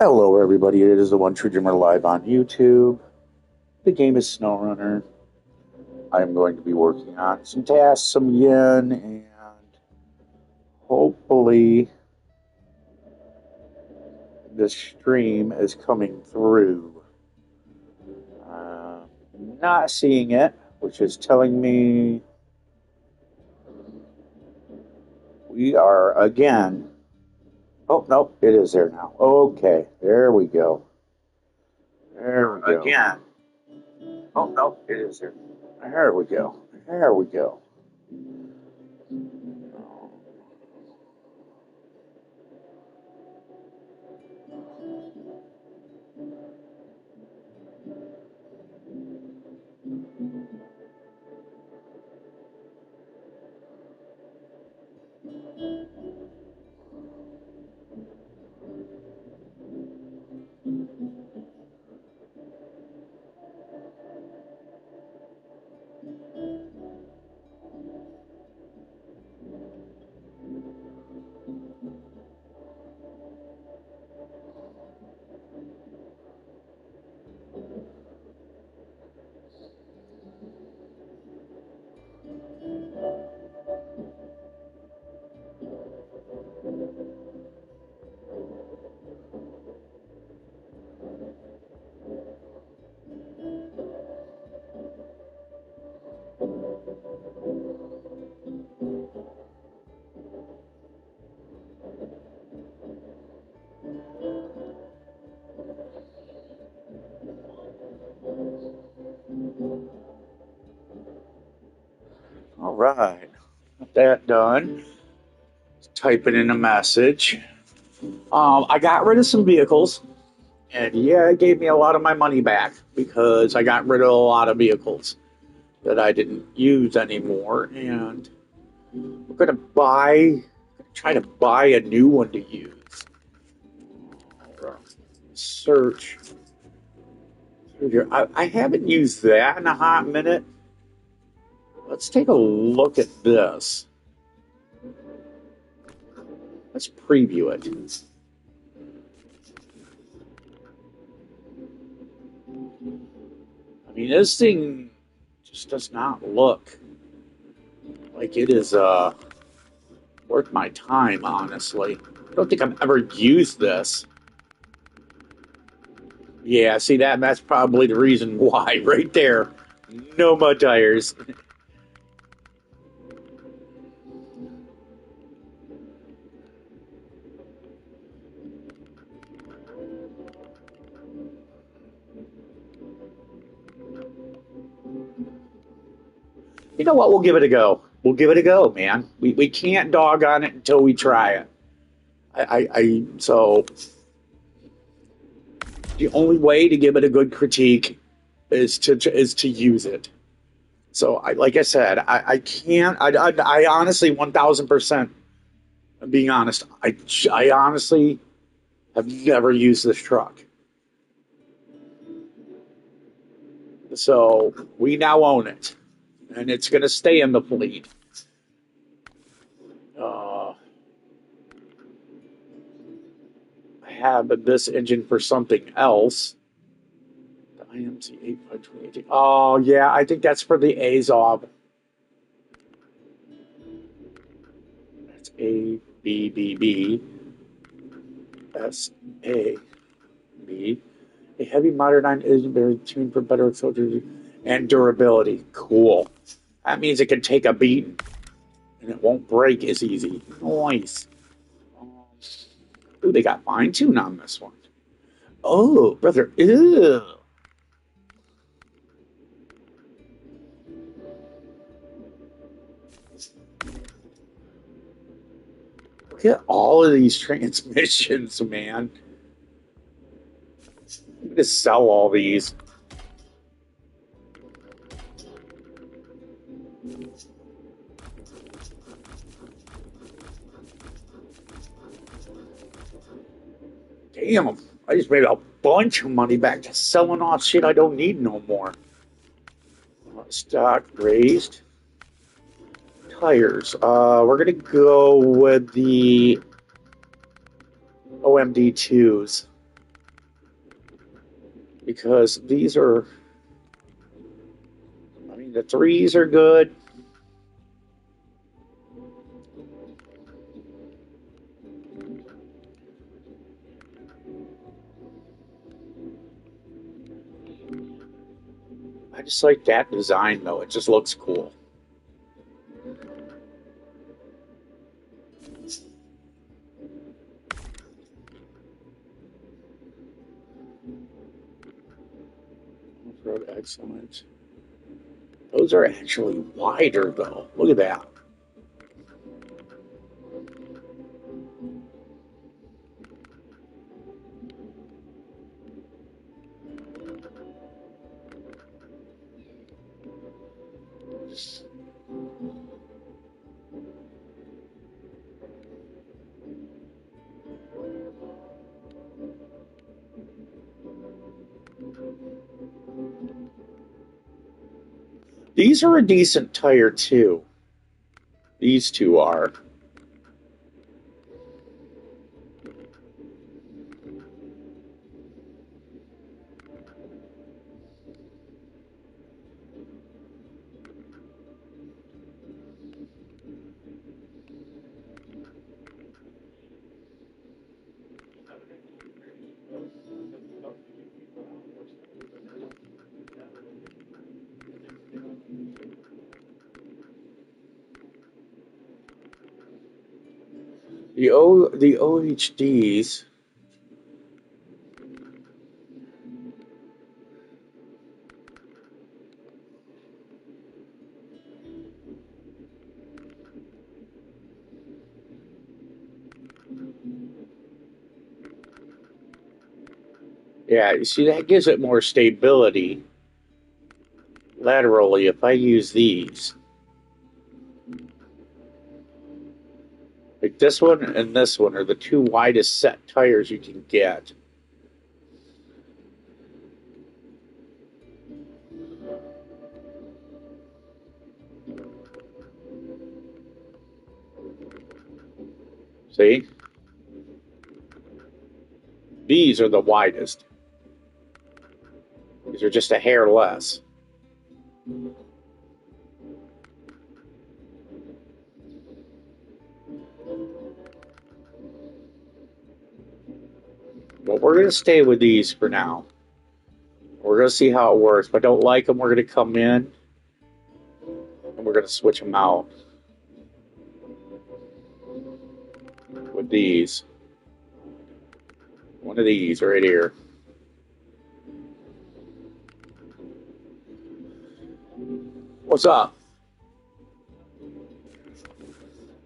Hello, everybody. It is the One True Dreamer live on YouTube. The game is SnowRunner. I am going to be working on some tasks, some yen, and hopefully the stream is coming through. Uh, not seeing it, which is telling me we are again. Oh, nope, it is there now. Okay, there we go. There we go. Again. Oh, nope, it is there. There we go. There we go. All right, got that done. Typing in a message. I got rid of some vehicles, and yeah, it gave me a lot of my money back because I got rid of a lot of vehicles that I didn't use anymore, and we're try to buy a new one to use. Search. I haven't used that in a hot minute. Let's take a look at this. Let's preview it. I mean, this thing just does not look like it is worth my time, honestly. I don't think I've ever used this. Yeah, see that's probably the reason why, right there. No mud tires. You know what? We'll give it a go. We'll give it a go, man. We can't dog on it until we try it. So the only way to give it a good critique is to use it. So like I said, I can't. I honestly 1,000%. Being honest, I honestly have never used this truck. So we now own it, and it's going to stay in the fleet. I have this engine for something else. The IMC 8528. Oh yeah, I think that's for the Azov. That's ABBBSAB. A heavy modernized engine very tuned for better soldiers and durability. Cool. That means it can take a beating and it won't break as easy. Nice. Ooh, they got fine tune on this one. Oh, brother. Ew. Look at all of these transmissions, man. I'm going to sell all these. Damn, I just made a bunch of money back just selling off shit I don't need no more. Stock raised. Tires. We're gonna go with the OMD2s. because these are, I mean, the threes are good. I just like that design though. It just looks cool. Off-road excellent. Those are actually wider though. Look at that. These are a decent tire too. These two are. The OHDs. Yeah, you see that gives it more stability laterally if I use these. Like this one and this one are the two widest set tires you can get. See? These are the widest. These are just a hair less. But we're going to stay with these for now. We're going to see how it works. If I don't like them, we're going to come in and we're going to switch them out with these. One of these right here. What's up?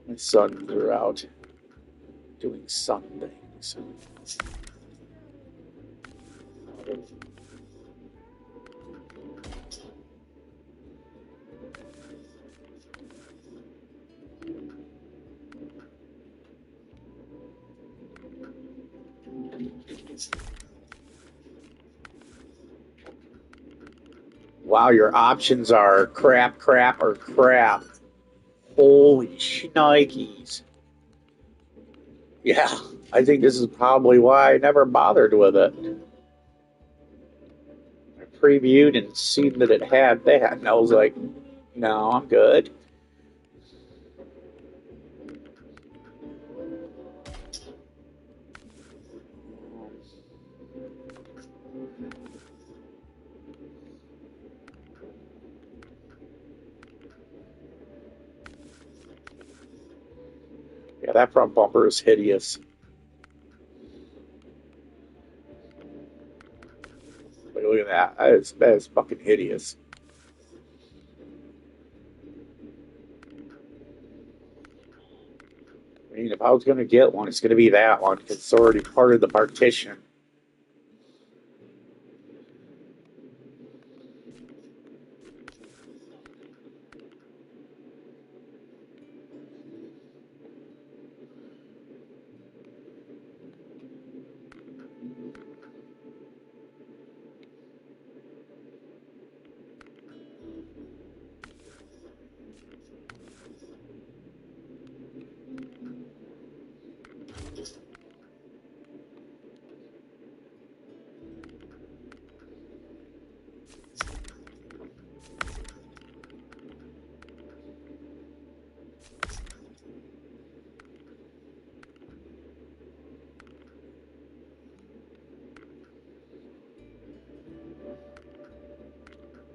My sons are out doing sun things. Wow, your options are crap, crap, or crap. Holy shnikes. Yeah, I think this is probably why I never bothered with it. I previewed and seen that it had that, and I was like, no, I'm good. Yeah, that front bumper is hideous. Like, look at that. That is fucking hideous. I mean, if I was going to get one, it's going to be that one because it's already part of the partition.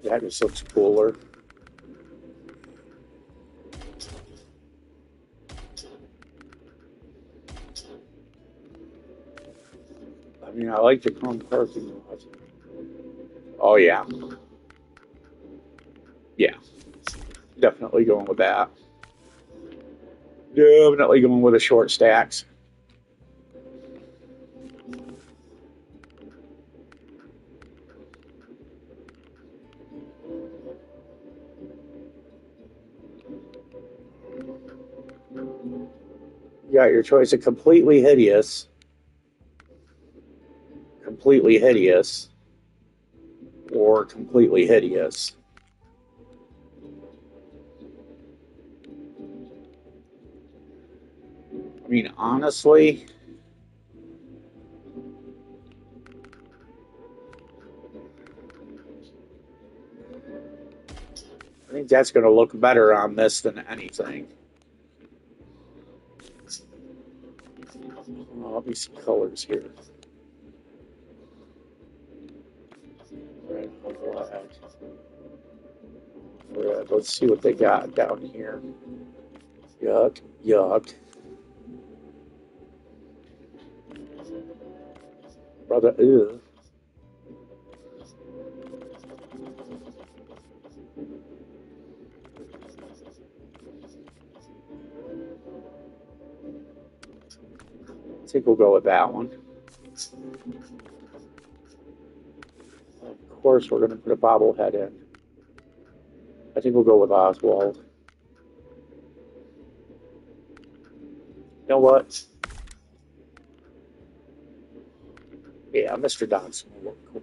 That just looks cooler. I mean, I like the chrome parking lot. Oh yeah, yeah, definitely going with that. Definitely going with the short stacks. You got your choice of completely hideous, or completely hideous. I mean, honestly, I think that's going to look better on this than anything. Let me see colors here. Red, black, red. Let's see what they got down here. Yuck, yuck. Brother, ew. I think we'll go with that one. Of course, we're going to put a bobblehead in. I think we'll go with Oswald. You know what? Yeah, Mr. Dodson will look cool.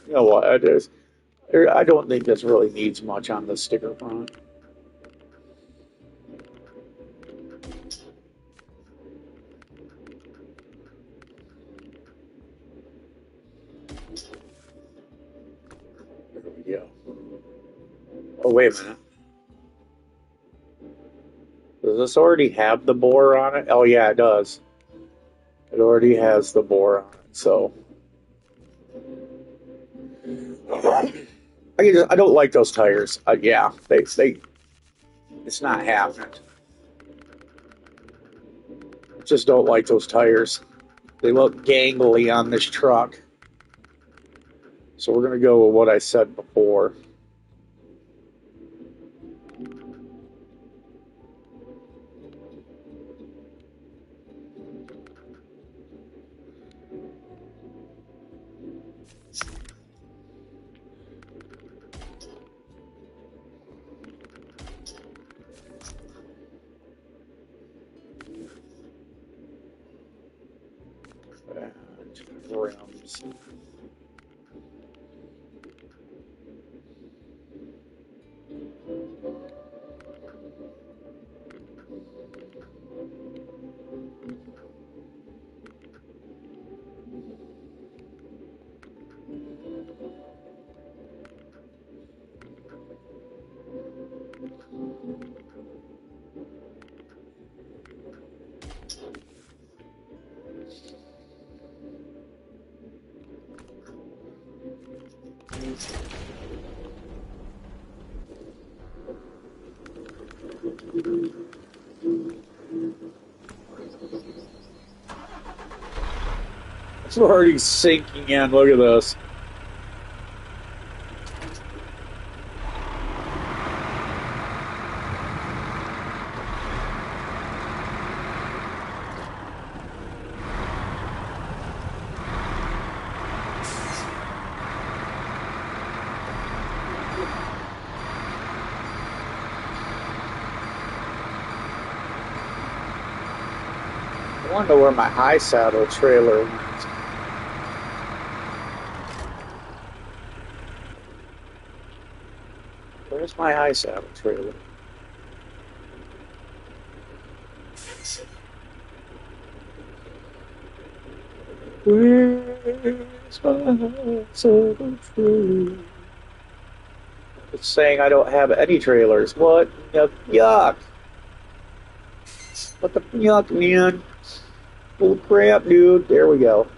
You know what? It is. I don't think this really needs much on the sticker front. There we go. Oh, wait a minute. Does this already have the bore on it? Oh, yeah, it does. It already has the bore on it, so. I don't like those tires. Yeah, it's not happening. Just don't like those tires. They look gangly on this truck. So we're going to go with what I said before. And rims. It's already sinking in. Look at this. wonder where my high saddle trailer went. Where's my high saddle trailer? Where's my high saddle trailer? It's saying I don't have any trailers. What? Yuck, yuck. What the yuck, man? Holy crap, dude. There we go.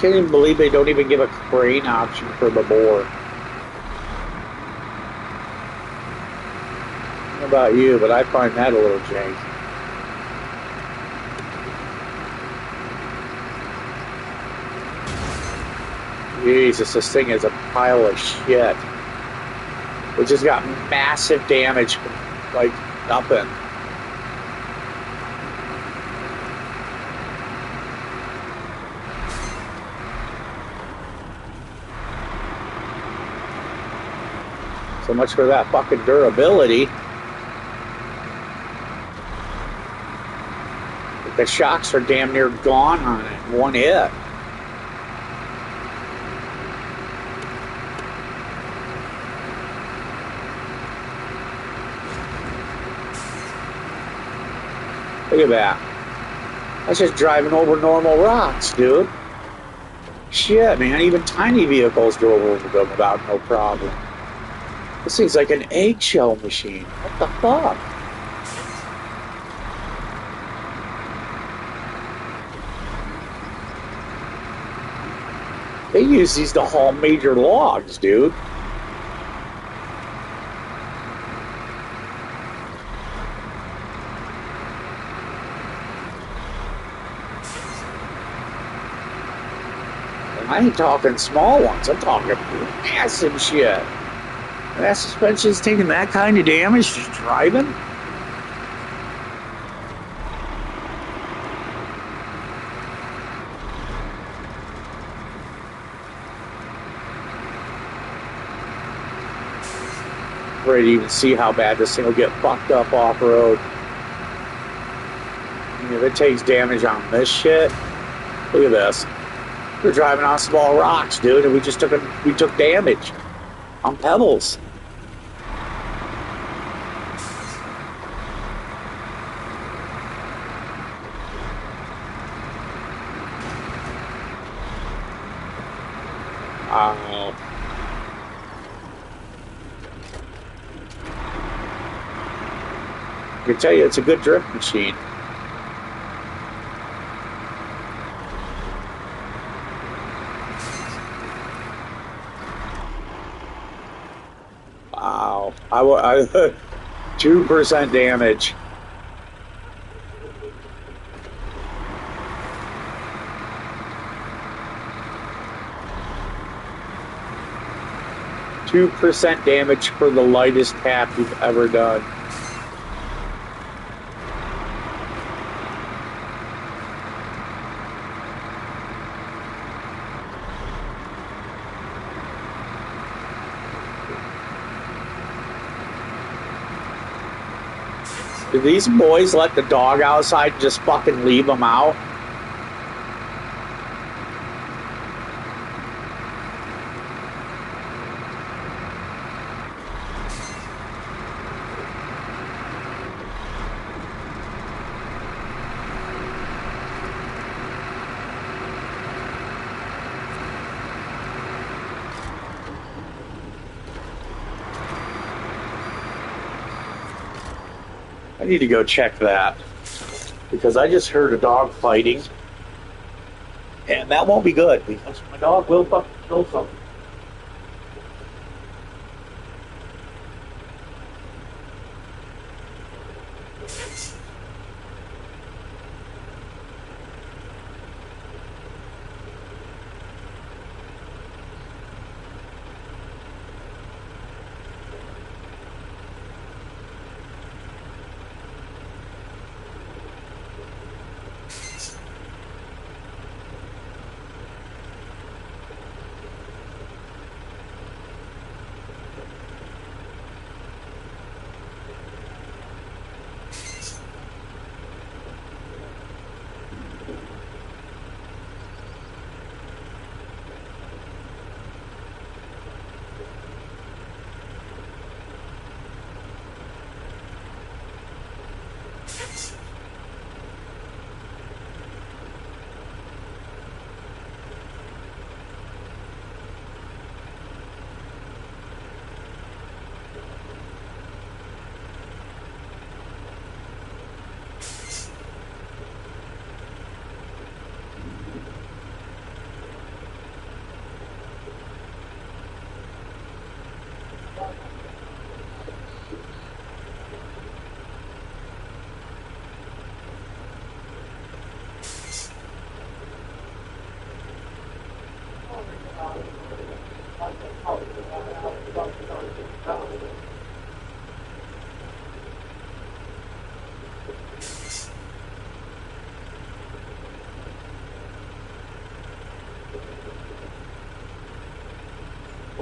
Can't even believe they don't even give a crane option for the boar. I don't know about you, but I find that a little janky. Jesus, this thing is a pile of shit. It just got massive damage, like nothing. So much for that fucking durability. The shocks are damn near gone on it in one hit. Look at that. That's just driving over normal rocks, dude. Shit, man. Even tiny vehicles drove over them without no problem. This thing's like an eggshell machine. What the fuck? They use these to haul major logs, dude. And I ain't talking small ones. I'm talking massive shit. That suspension's taking that kind of damage just driving? Ready to even see how bad this thing will get fucked up off-road. If it takes damage on this shit, look at this. We're driving on small rocks, dude, and we took damage on pebbles. I can tell you it's a good drift machine. Wow. I 2% damage. %2 damage for the lightest tap you've ever done. Do these boys let the dog outside and just fucking leave them out? I need to go check that because I just heard a dog fighting, and that won't be good because my dog will fucking kill something.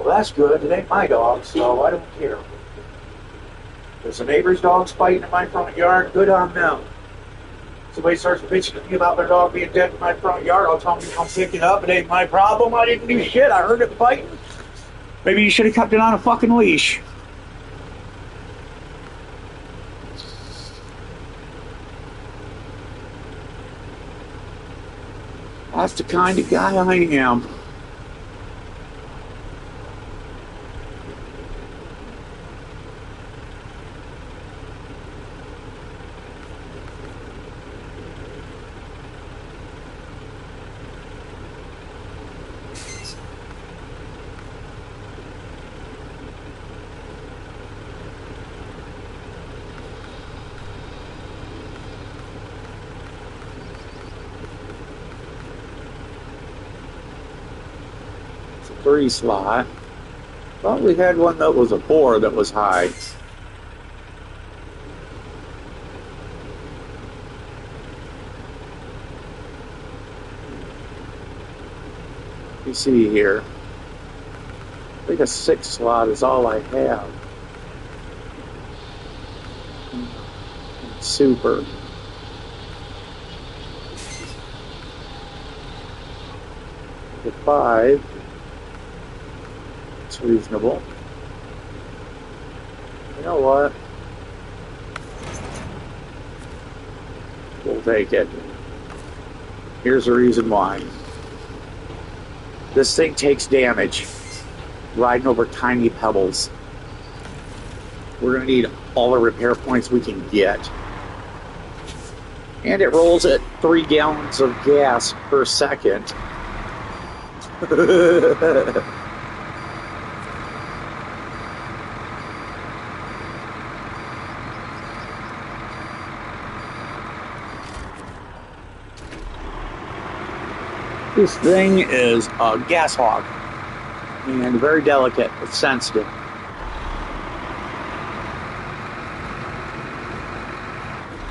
Well, that's good. It ain't my dog, so I don't care. There's the neighbor's dogs fighting in my front yard. Good on them. Somebody starts bitching to me about their dog being dead in my front yard, I'll tell them to come pick it up. It ain't my problem. I didn't do shit. I heard it fighting. Maybe you should have kept it on a fucking leash. That's the kind of guy I am. It's a 3 slot. Thought we had one that was a 4 that was high. You see here. I think a 6 slot is all I have. Super. The 5. It's reasonable. You know what? We'll take it. Here's the reason why. This thing takes damage riding over tiny pebbles. We're going to need all the repair points we can get. And it rolls at 3 gallons of gas per second. This thing is a gas hog and very delicate. It's sensitive.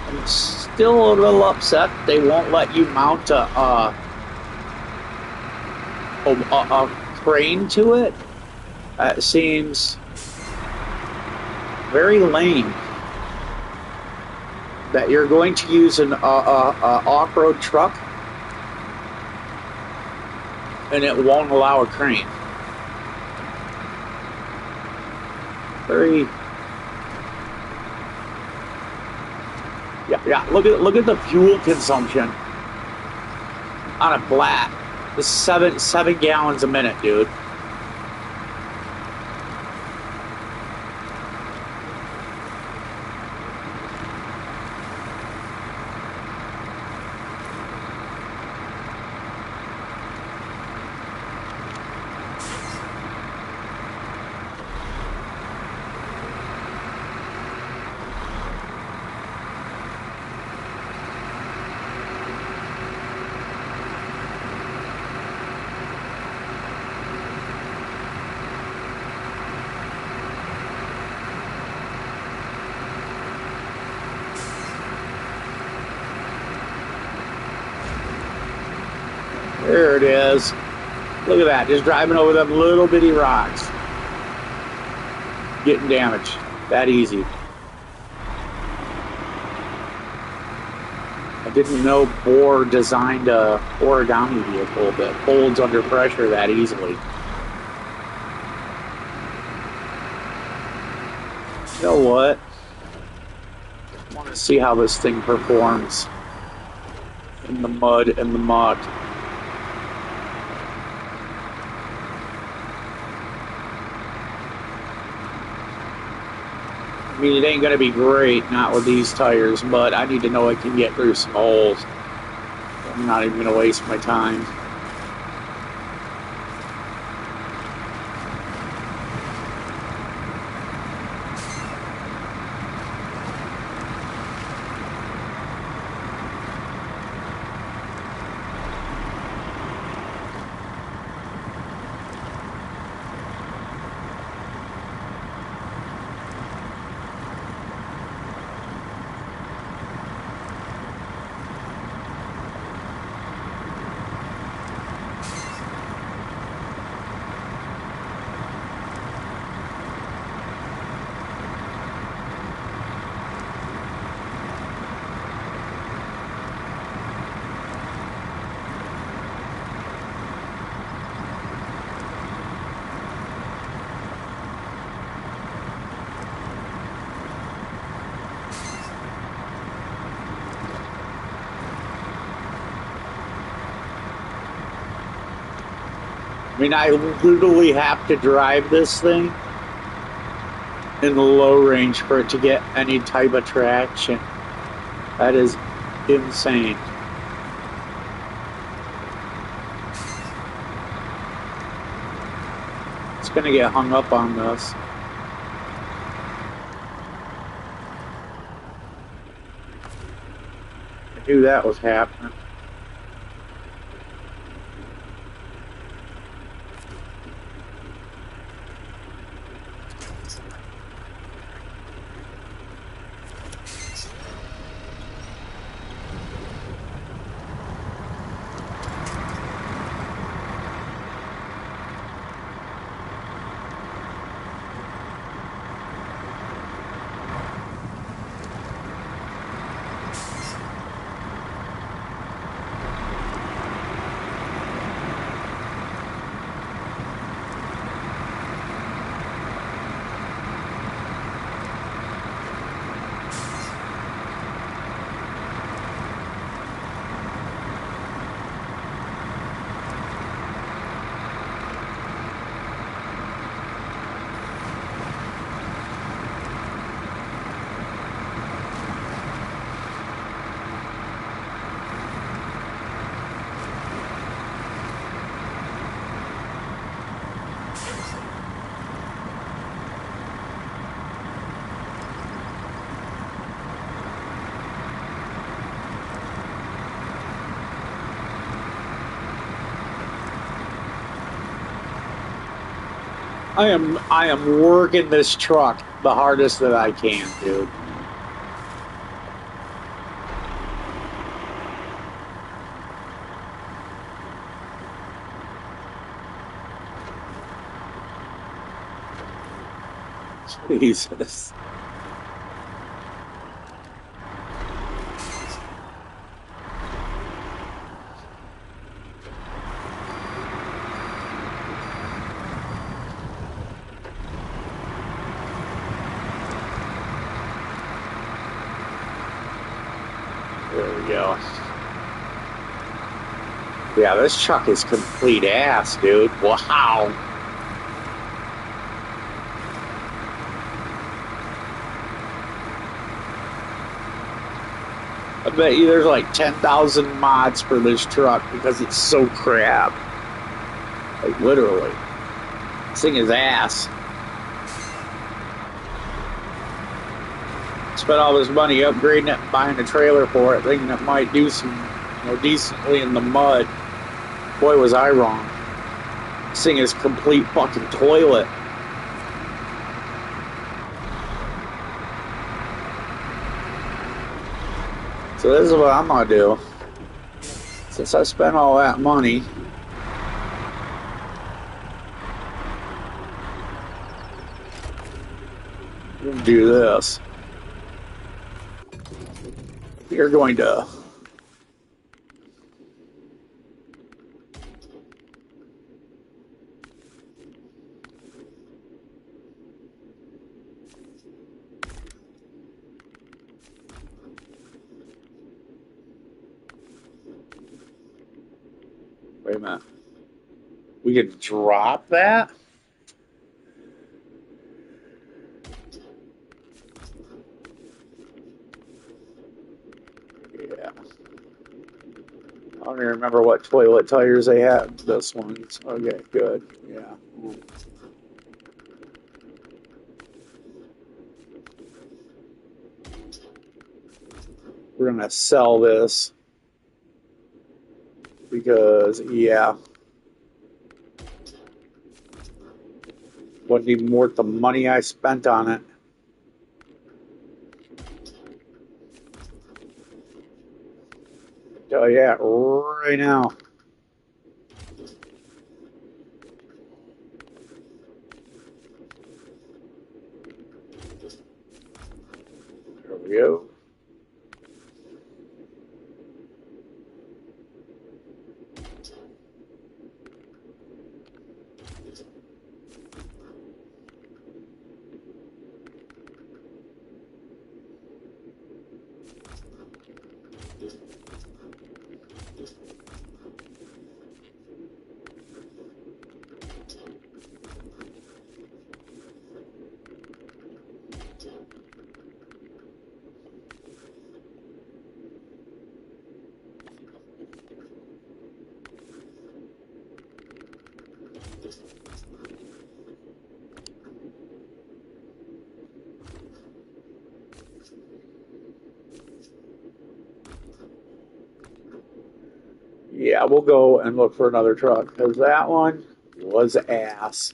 I'm still a little upset they won't let you mount a crane to it. It seems very lame that you're going to use an off-road truck and it won't allow a crane. Very. Yeah. Look at the fuel consumption on a flat. This is 7 gallons a minute, dude. There it is. Look at that, just driving over them little bitty rocks. Getting damaged. That easy. I didn't know Bohr designed a origami vehicle that folds under pressure that easily. You know what? I want to see how this thing performs in the mud and the muck. I mean, it ain't going to be great, not with these tires, but I need to know I can get through some holes. I'm not even going to waste my time. I mean, I literally have to drive this thing in the low range for it to get any type of traction. That is insane. It's gonna get hung up on this. I knew that was happening. I am working this truck the hardest that I can, dude. Jesus. There we go. Yeah, this truck is complete ass, dude. Wow. I bet you there's like 10,000 mods for this truck because it's so crap. Like, literally. This thing is ass. Spent all this money upgrading it and buying a trailer for it, thinking it might do some, decently in the mud. Boy, was I wrong. This thing is complete fucking toilet. So this is what I'm gonna do. Since I spent all that money, I'm gonna do this. You're going to wait a minute. We could drop that? Yeah. I don't even remember what toilet tires they had. This one's okay, good. Yeah. We're gonna sell this because yeah, wasn't even worth the money I spent on it. Oh yeah, right now. There we go. Yeah, we'll go and look for another truck because that one was ass.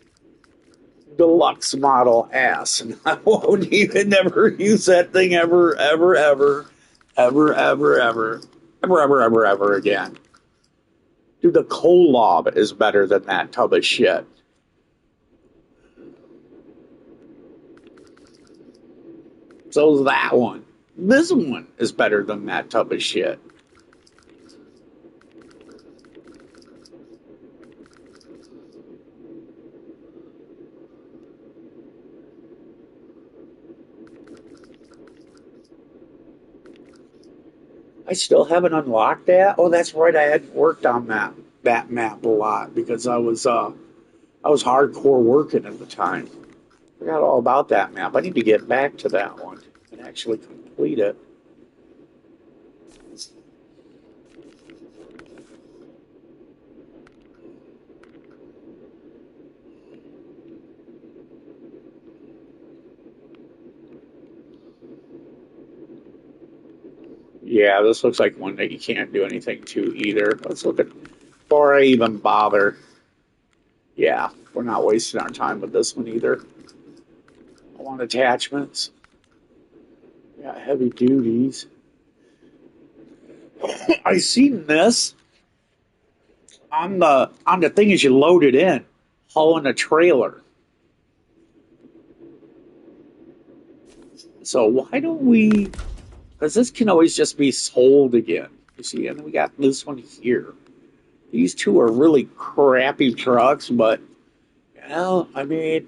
Deluxe model ass. And I won't even never use that thing ever, ever, ever, ever, ever, ever, ever, ever, ever, ever again. Dude, the Kolob is better than that tub of shit. So is that one. This one is better than that tub of shit. I still haven't unlocked that. Oh, that's right. I had worked on that map a lot because I was hardcore working at the time. Forgot all about that map. I need to get back to that one and actually complete it. Yeah, this looks like one that you can't do anything to either. Let's look at before I even bother. Yeah, we're not wasting our time with this one either. I want attachments. Yeah, heavy duties. I seen this on the thing as you load it in, hauling a trailer. So why don't we? Because this can always just be sold again. You see, and we got this one here. These two are really crappy trucks, but you know, I mean,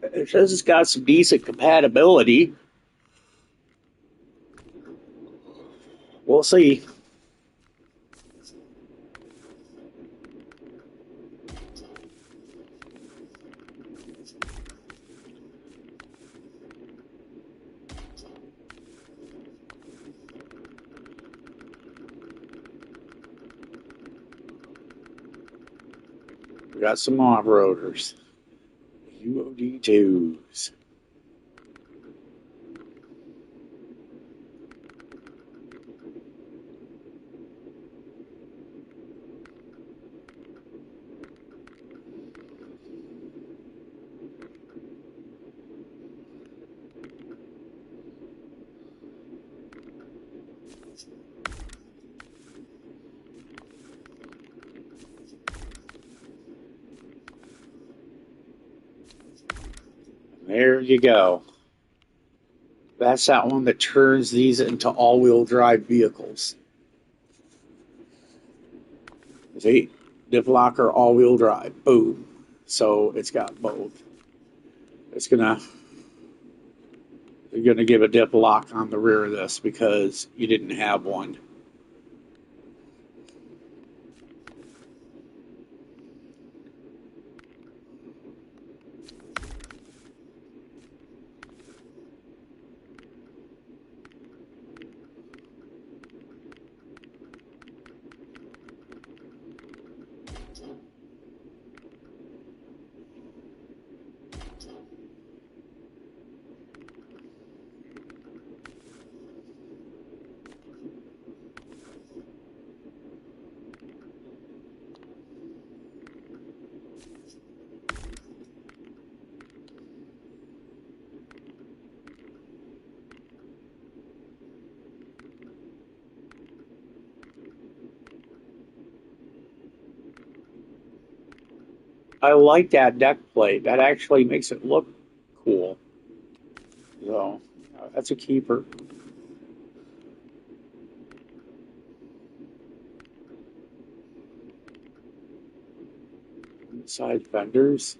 it says it's got some decent compatibility. We'll see. We got some off-roaders. UOD2s. There you go. That's that one that turns these into all-wheel drive vehicles. See, diff locker, all-wheel drive. Boom. So it's got both. It's gonna You're gonna give a dip lock on the rear of this because you didn't have one. I like that deck plate. That actually makes it look cool. So that's a keeper. Side fenders.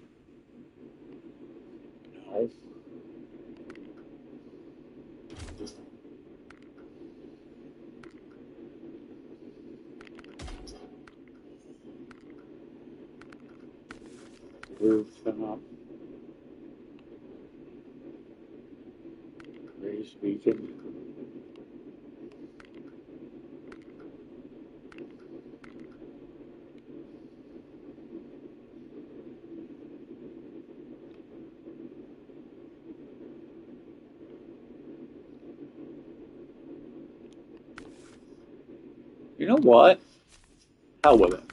No. Roof them up. Raised beacon. You know what? Hell with it.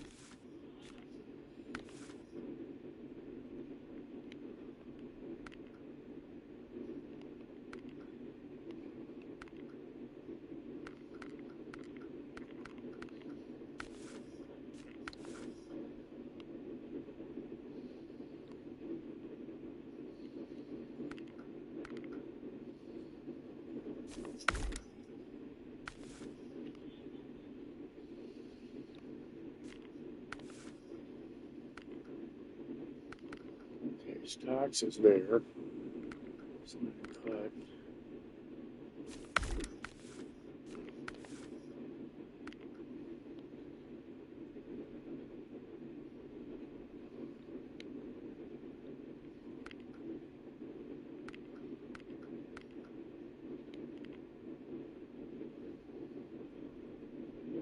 Okay, stocks is there. Cut.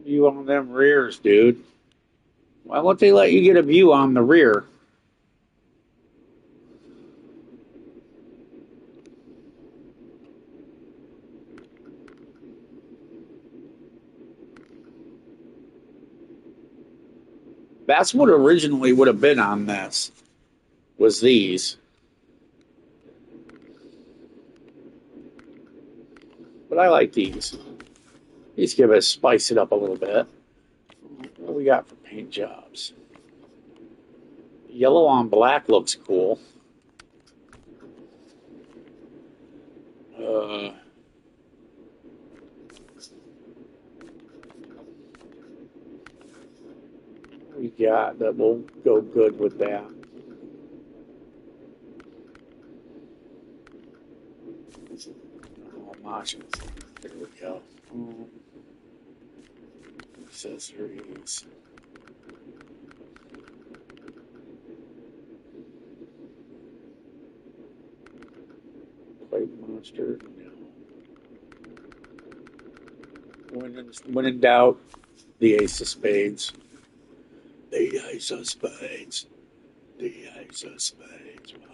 View on them rears, dude. Why won't they let you get a view on the rear? That's what originally would have been on this, was these. But I like these. These give us spice it up a little bit. What do we got for paint jobs? Yellow on black looks cool. We got that will go good with that. Oh, motions. There we go. Accessories. Plate monster. No. When in doubt, the ace of spades. The ace of spades. The ace of spades. Wow.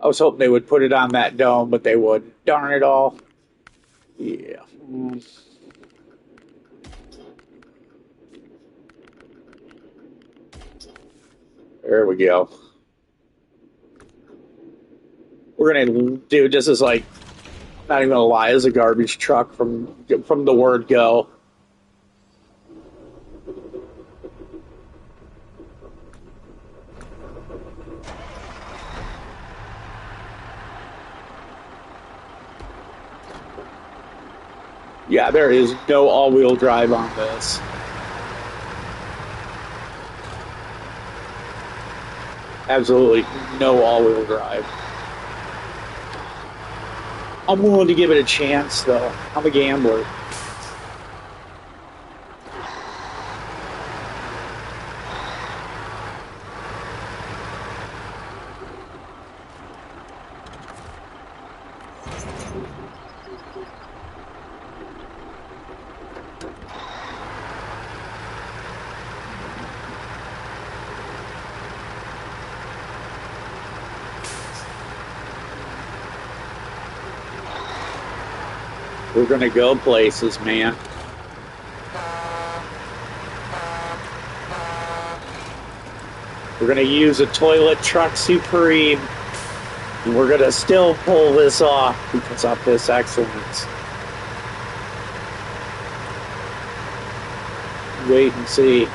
I was hoping they would put it on that dome, but they wouldn't. Darn it all. Yeah. There we go. We're gonna do this is like not even gonna lie, is a garbage truck from the word go. Yeah, there is no all-wheel drive on this. Absolutely no all-wheel drive. I'm willing to give it a chance, though. I'm a gambler. We're gonna go places, man. We're gonna use a toilet truck supreme, and we're gonna still pull this off because of this excellence. Wait and see.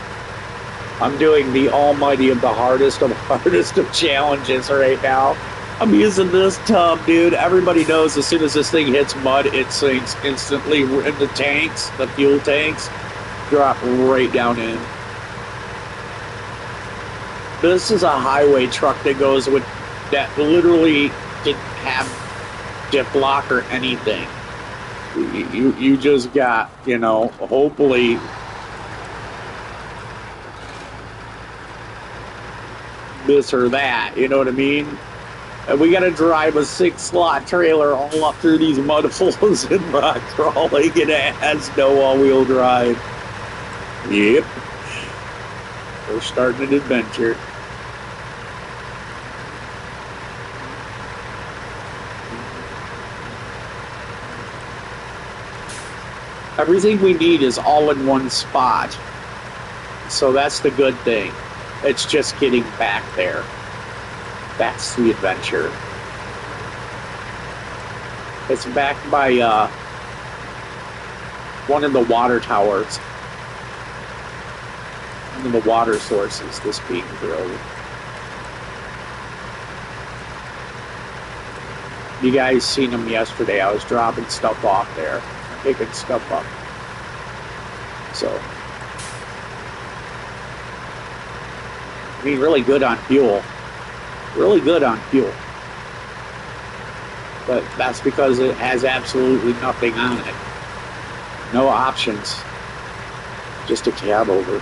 I'm doing the almighty of the hardest of challenges right now. I'm using this tub, dude. Everybody knows as soon as this thing hits mud, it sinks instantly in the tanks, the fuel tanks, drop right down in. This is a highway truck that goes with that literally didn't have dip lock or anything. You just got, you know, hopefully this or that, you know what I mean? And we got to drive a 6-slot trailer all up through these mud holes and rock crawling, and it has no all-wheel drive. Yep. We're starting an adventure. Everything we need is all in one spot. So that's the good thing. It's just getting back there. That's the adventure. It's backed by one of the water towers. One of the water sources this being drilled. You guys seen them yesterday. I was dropping stuff off there. Picking stuff up. So, I mean, really good on fuel. Really good on fuel. But that's because it has absolutely nothing on it. No options. Just a cab over.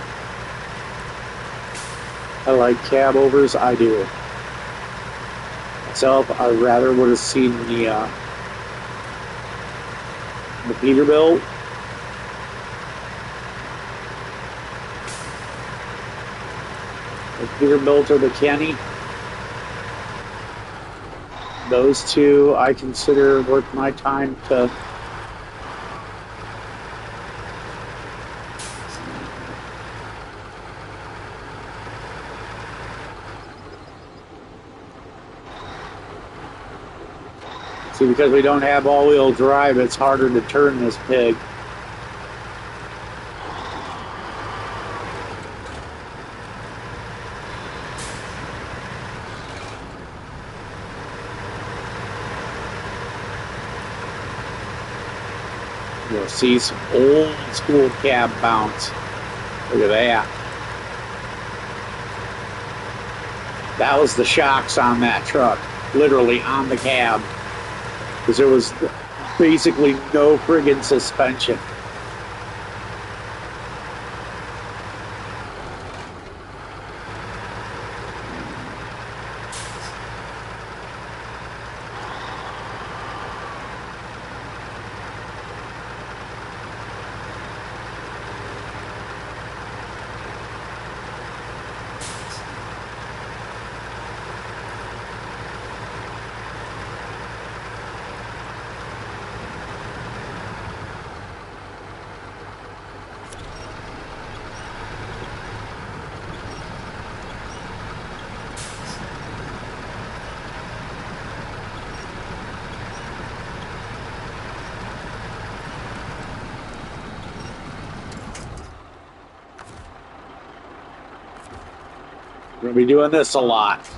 I like cab overs. I do. Myself, I rather would have seen the Peterbilt. The Peterbilt or the Kenny. Those two I consider worth my time to see, because we don't have all-wheel drive, it's harder to turn this pig. You'll see some old school cab bounce. Look at that. That was the shocks on that truck, literally on the cab. Because there was basically no friggin' suspension. We're going to be doing this a lot.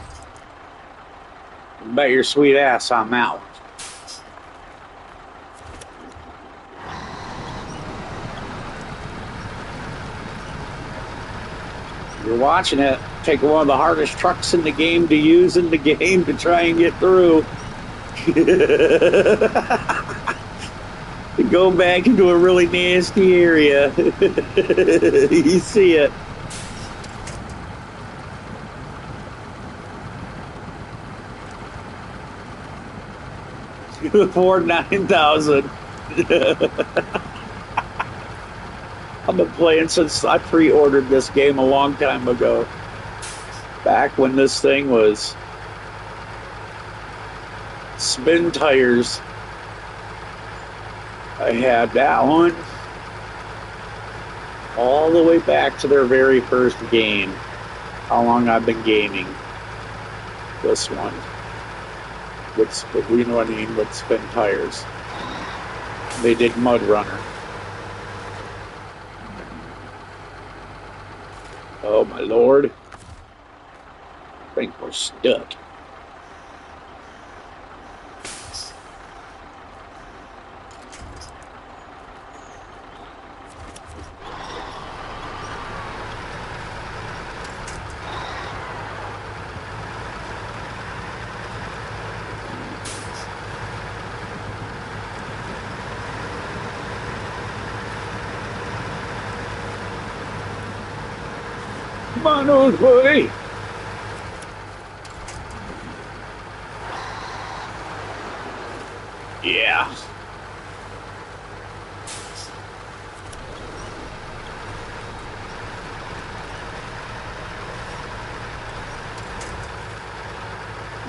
Bet your sweet ass I'm out. You're watching it. Take one of the hardest trucks in the game to use in the game to try and get through. Go back into a really nasty area. You see it. Ford 9000. I've been playing since I pre-ordered this game a long time ago. Back when this thing was spin tires. I had that one all the way back to their very first game. How long I've been gaming. This one. With, you know what I mean, with spin tires. They did Mud Runner. Oh my lord. I think we're stuck. Come on, old boy. Yeah.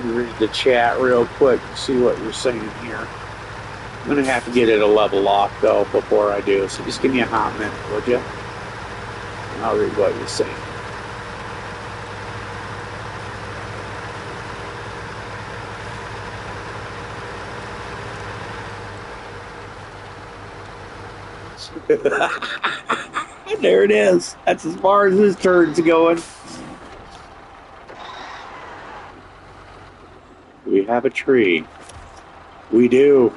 Read the chat real quick and see what you're saying here. I'm gonna have to get it a level lock though before I do, so just give me a hot minute, would you? I'll read what you're saying. There it is. That's as far as this turn's going. We have a tree. We do.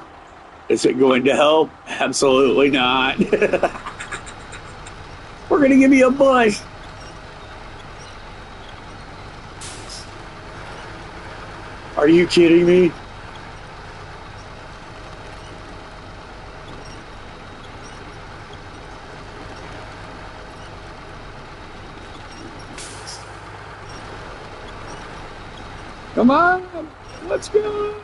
Is it going to help? Absolutely not. We're going to give you a bush. Are you kidding me? Come on. Let's go.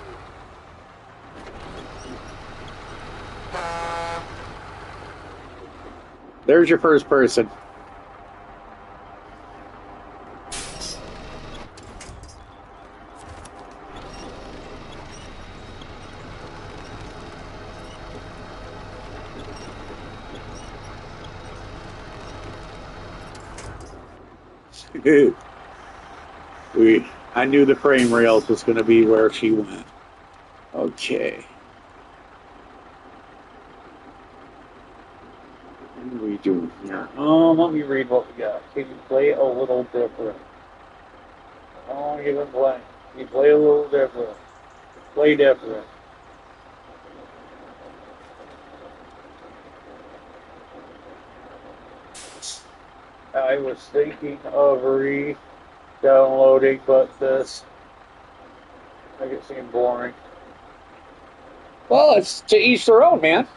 There's your first person. I knew the frame rails was going to be where she went. Okay. What are we doing here? Let me read what we got. Can you play a little different? Oh, you can play. You play a little different. Play different. I was thinking of re-downloading, but this make it seem boring. Well, it's to each their own, man.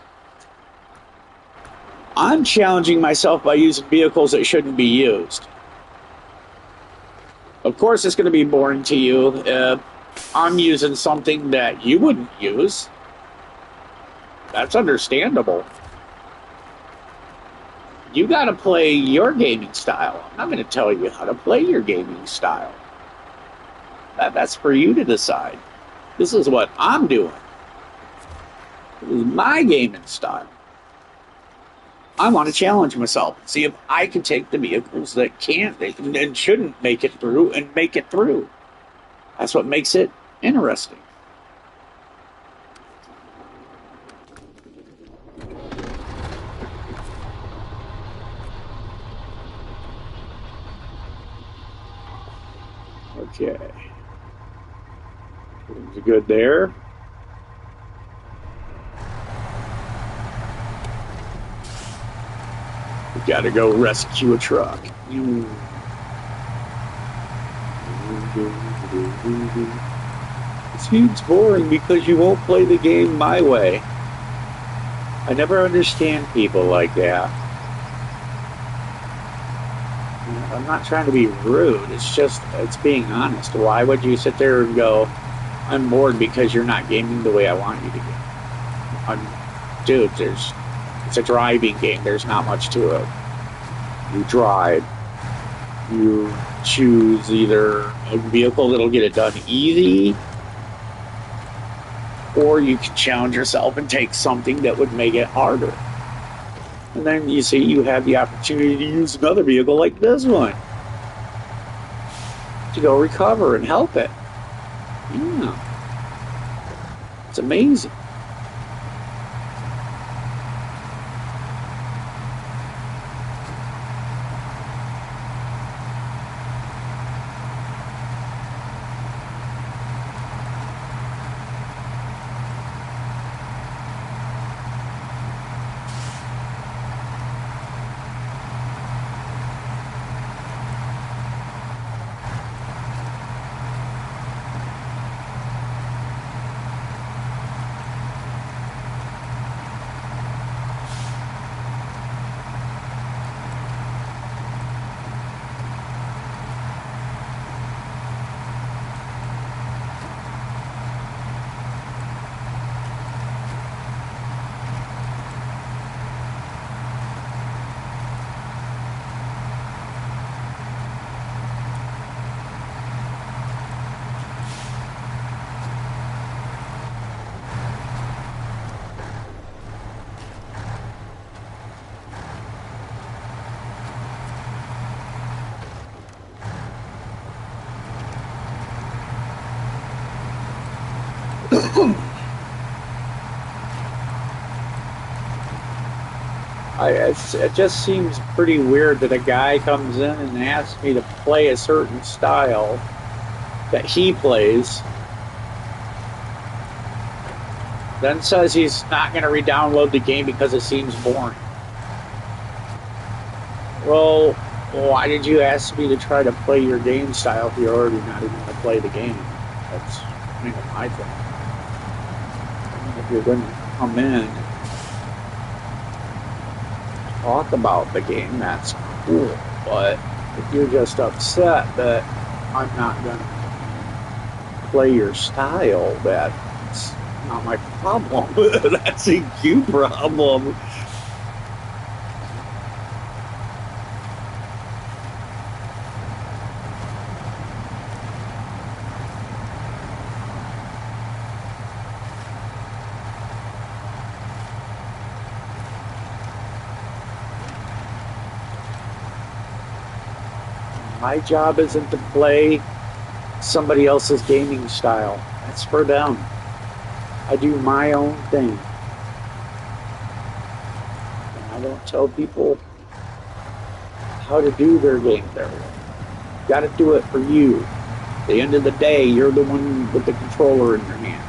I'm challenging myself by using vehicles that shouldn't be used. Of course, it's going to be boring to you if I'm using something that you wouldn't use. That's understandable. You got to play your gaming style. I'm not going to tell you how to play your gaming style. That's for you to decide. This is what I'm doing. This is my gaming style. I want to challenge myself and see if I can take the vehicles that can't and shouldn't make it through and make it through. That's what makes it interesting. Okay. Things are good there. We gotta go rescue a truck. It seems boring because you won't play the game my way. I never understand people like that. I'm not trying to be rude. It's being honest. Why would you sit there and go, I'm bored because you're not gaming the way I want you to game? Dude, it's a driving game. There's not much to it. You drive. You choose either a vehicle that'll get it done easy, or you can challenge yourself and take something that would make it harder. And then you see you have the opportunity to use another vehicle like this one to go recover and help it. Yeah. It's amazing. It just seems pretty weird that a guy comes in and asks me to play a certain style that he plays, then says he's not going to re-download the game because it seems boring. Well, why did you ask me to try to play your game style if you're already not even going to play the game? That's kind of my thing. I mean, if you're going to come in and talk about the game, that's cool. But if you're just upset that I'm not going to play your style, that's not my problem. That's a you problem. My job isn't to play somebody else's gaming style. That's for them. I do my own thing. And I don't tell people how to do their game their way. You gotta do it for you. At the end of the day, you're the one with the controller in your hand.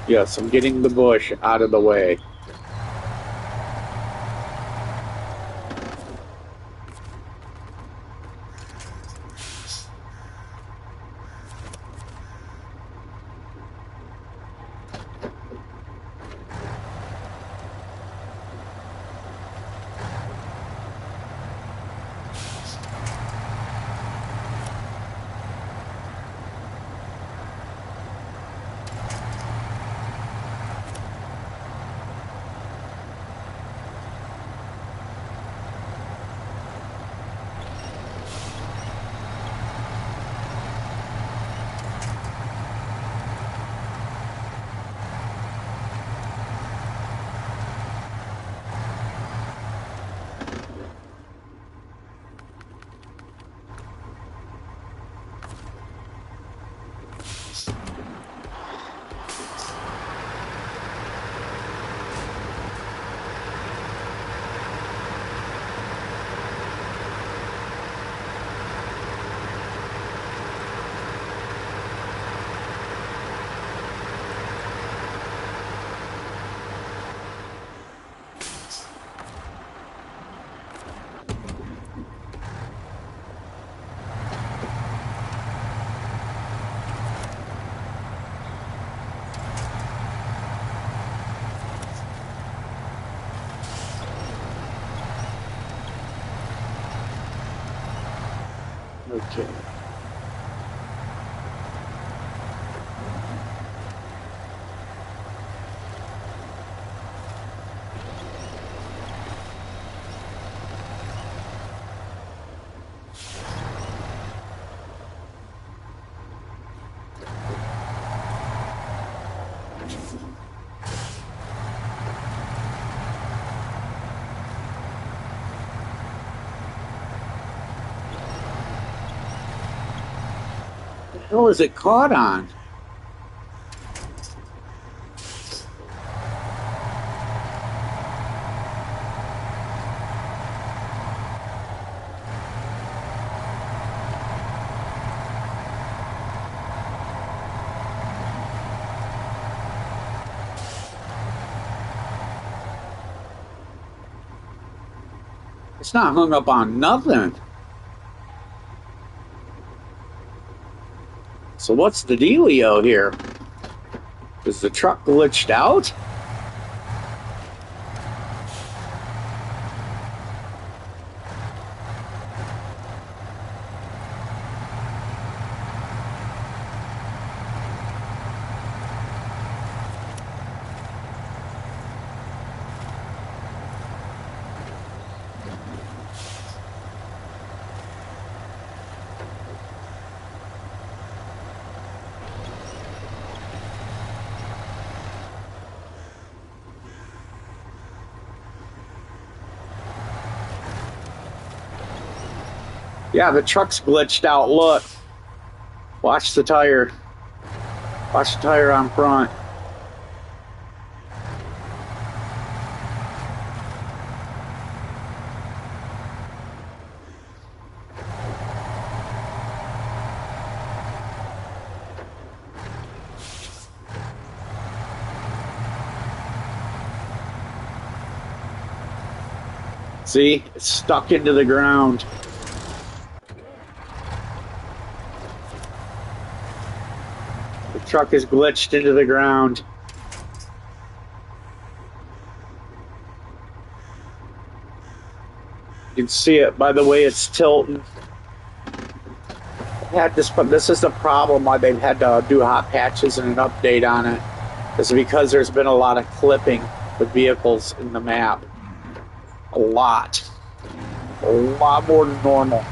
Yes, I'm getting the bush out of the way. Okay. What the hell is it caught on? It's not hung up on nothing. So what's the dealio here? Is the truck glitched out? Yeah, the truck's glitched out. Look. Watch the tire. Watch the tire on front. See? It's stuck into the ground. The truck is glitched into the ground. You can see it by the way it's tilting. This is the problem why they've had to do hot patches and an update on it. Is because there's been a lot of clipping with vehicles in the map. A lot. A lot more than normal.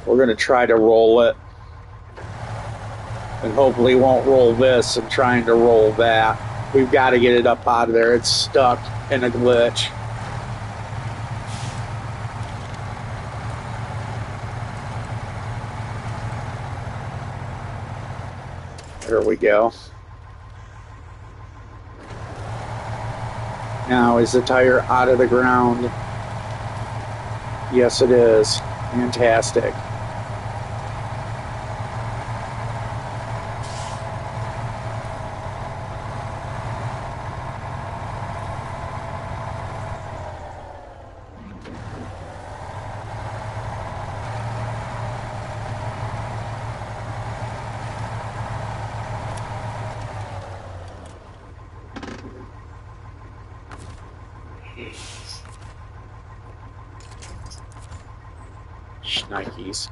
We're going to try to roll it. And hopefully won't roll this and trying to roll that. We've got to get it up out of there. It's stuck in a glitch. There we go. Now, is the tire out of the ground? Yes, it is. Fantastic. Nikes.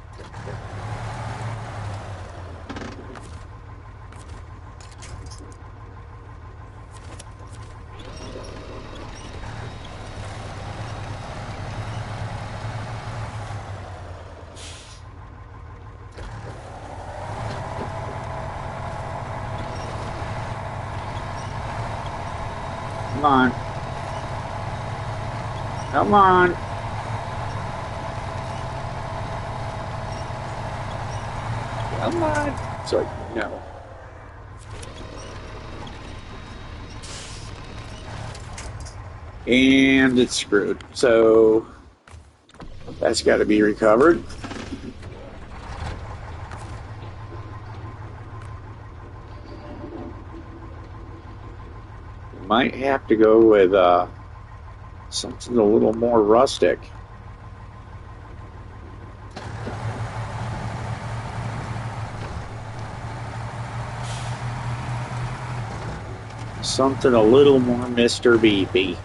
Come on. Come on. Come on. Sorry, no. And it's screwed. So that's got to be recovered. Might have to go with something a little more rustic. Something a little more Mr. Beefy.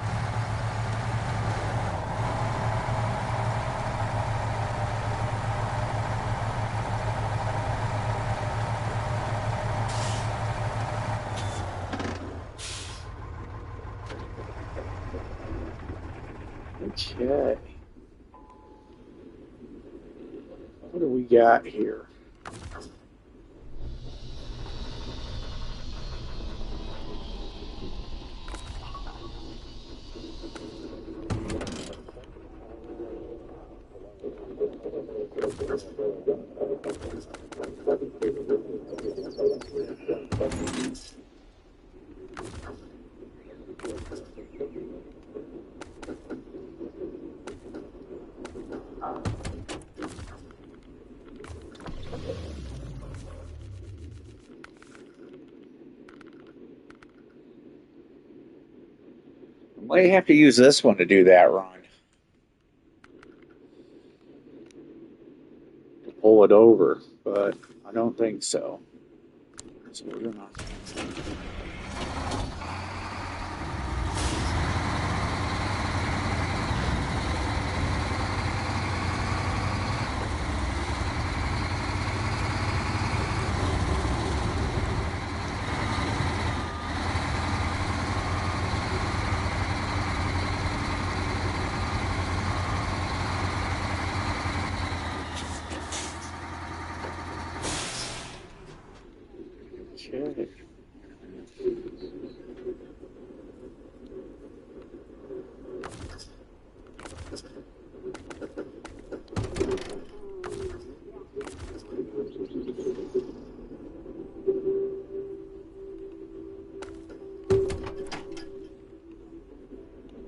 Okay. What do we got here? Might have to use this one to do that run to pull it over, but I don't think so. So we're gonna. Okay.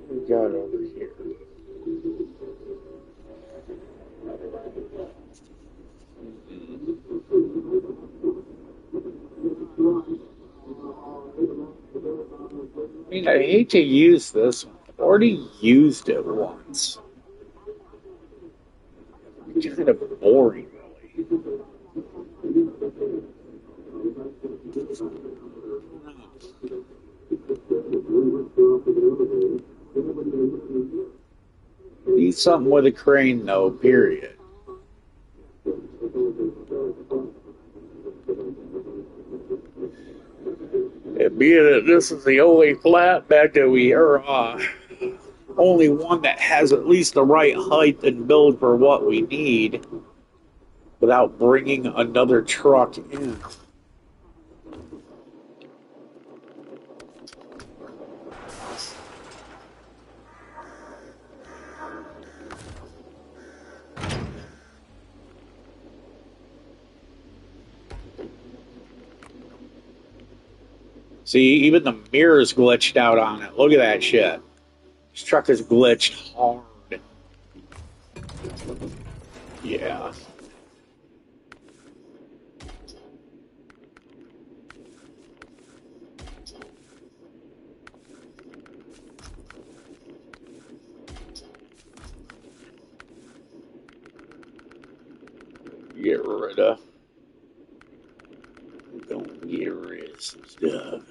What we got over here? I mean, I hate to use this one. I've already used it once. It's kind of boring, really. Need something with a crane, though, period. And being that this is the only flatbed that we are, only one that has at least the right height and build for what we need without bringing another truck in. See, even the mirror's glitched out on it. Look at that shit. This truck is glitched hard. Yeah. Get rid of. Don't get rid of some stuff.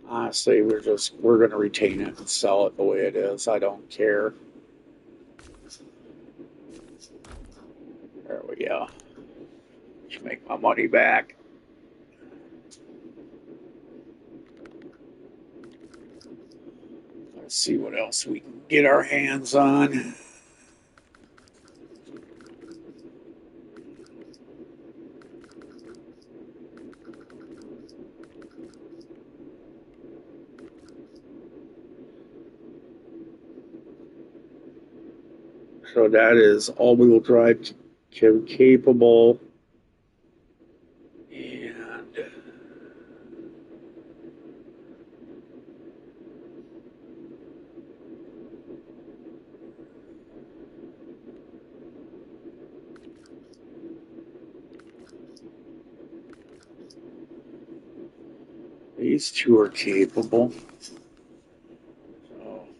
Honestly, we're gonna retain it and sell it the way it is. I don't care. There we go. Just make my money back. Let's see what else we can get our hands on. So that is all-wheel drive capable, and these two are capable. So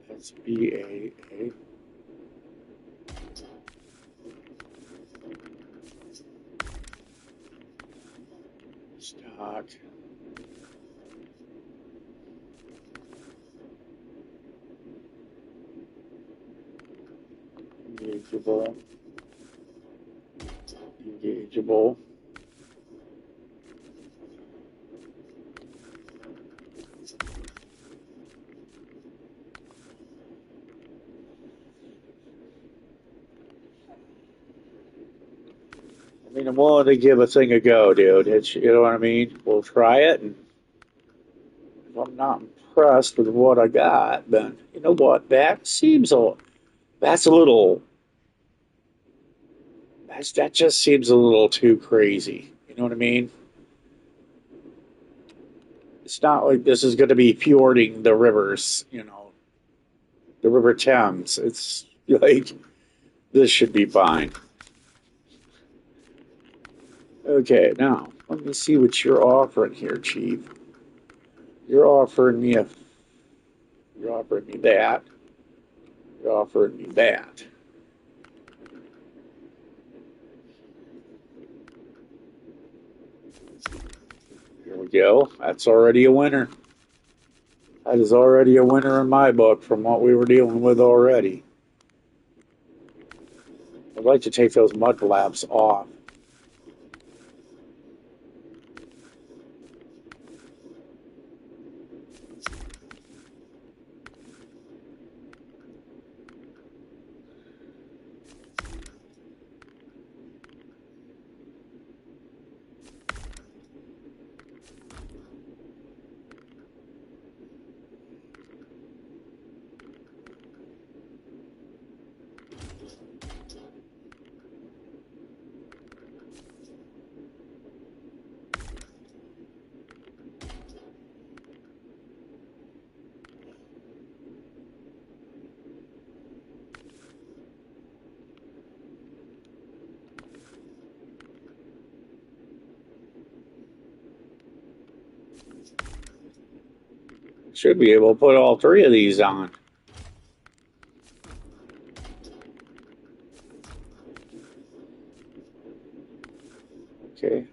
that's BAA stock. Engageable. Engageable. I mean, I'm willing to give a thing a go, dude. You know what I mean? We'll try it, and if I'm not impressed with what I got, then you know what? That's a little that just seems a little too crazy. You know what I mean? It's not like this is going to be fjording the rivers, the River Thames. It's like this should be fine. Okay, now let me see what you're offering here, Chief. You're offering me a, you're offering me that. You're offering me that. Here we go. That's already a winner. That is already a winner in my book from what we were dealing with already. I'd like to take those mud flaps off. Should be able to put all three of these on. Okay.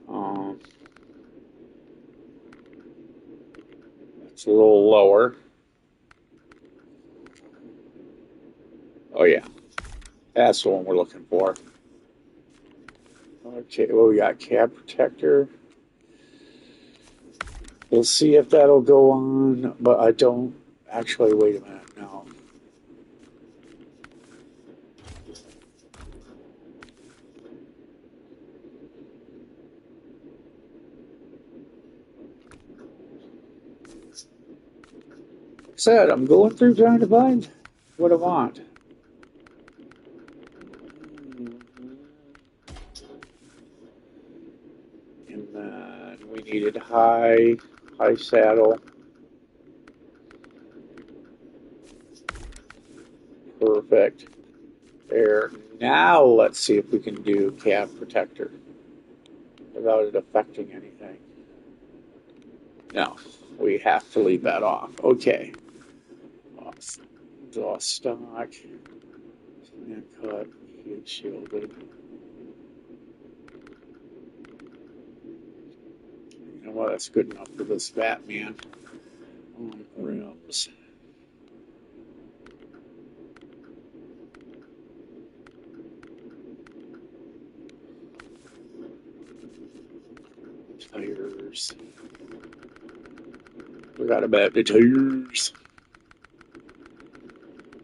It's a little lower. Oh yeah, that's the one we're looking for. Okay, well we got cab protector. We'll see if that'll go on, but I don't actually. Wait a minute, no. Like I said, I'm going through trying to find what I want. And then we needed high saddle. Perfect. There. Now let's see if we can do cab protector without it affecting anything. No, we have to leave that off. Okay. Draw stock. And cut. Heat shielded. You know what? That's good enough for this Batman. On rims. Tires. Forgot about the tires.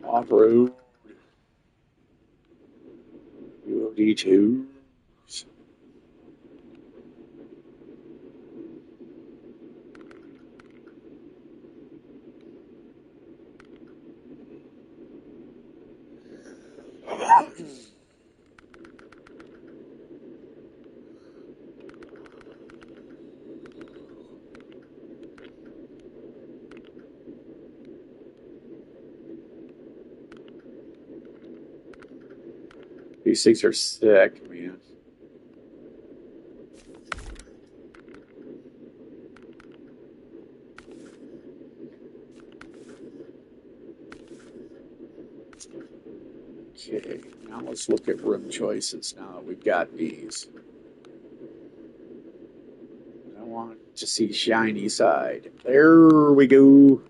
Off road. UOD2s. These things are sick, man. Okay, now let's look at rim choices now that we've got these. I want to see shiny side. There we go.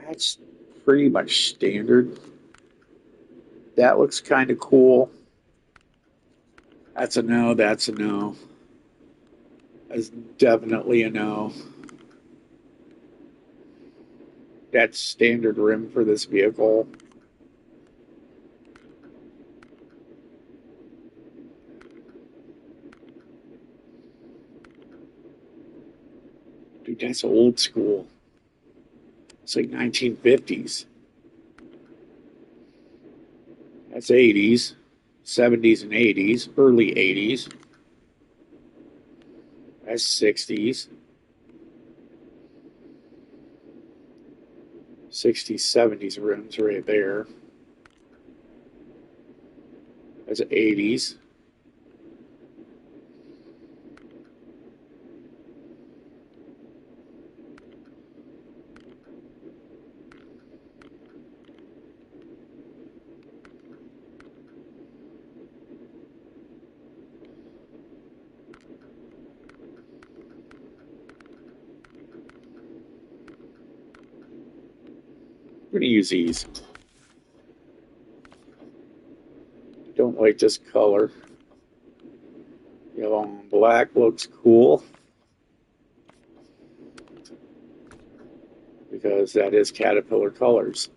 That's pretty much standard. That looks kind of cool. That's a no. That's a no. That's definitely a no. That's standard rim for this vehicle. Dude, that's old school. It's like 1950s. That's 80s, 70s and 80s, early 80s. That's 60s, 60s, 70s rims right there. That's 80s. We're going to use these. Don't like this color. Yellow and black looks cool because that is Caterpillar colors.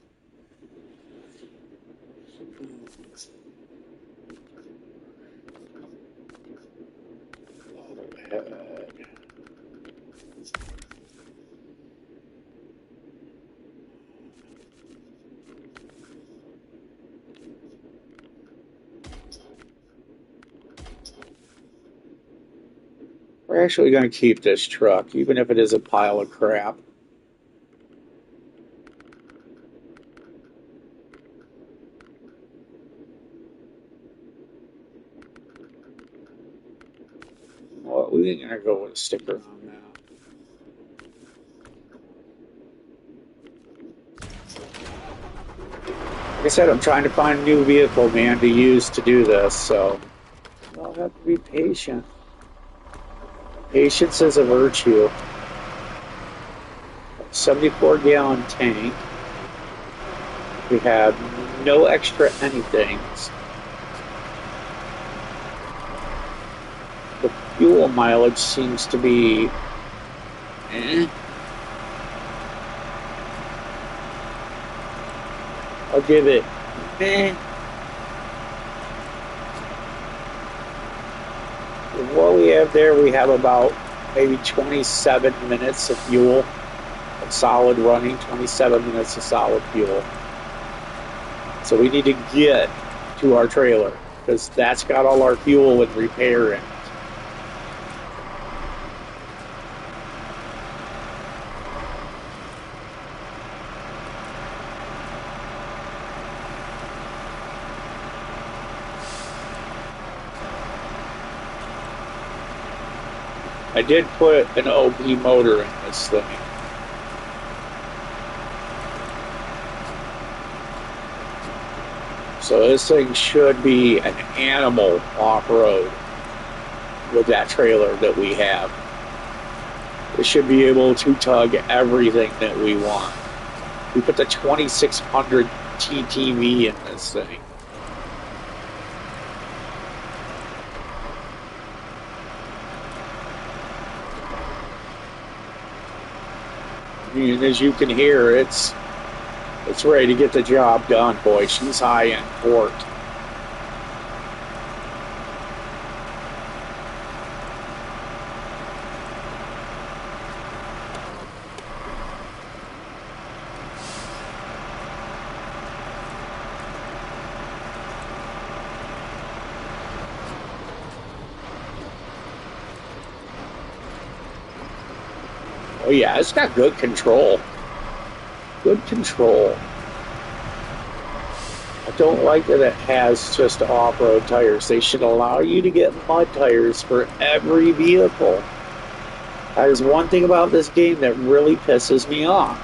We're actually going to keep this truck, even if it is a pile of crap. Well, we ain't going to go with a sticker on that. Like I said, I'm trying to find a new vehicle, man, to use to do this, so I'll have to be patient. Patience is a virtue. 74-gallon tank. We have no extra anythings. The fuel mileage seems to be I'll give it What we have there, we have about maybe 27 minutes of fuel, of solid running, 27 minutes of solid fuel. So we need to get to our trailer because that's got all our fuel and repair in it. I did put an OP motor in this thing. So this thing should be an animal off-road with that trailer that we have. It should be able to tug everything that we want. We put the 2600 TTV in this thing. And as you can hear, it's ready to get the job done, boy. She's high-end port. Oh yeah, it's got good control. Good control. I don't like that it has just off-road tires. They should allow you to get mud tires for every vehicle. That is one thing about this game that really pisses me off.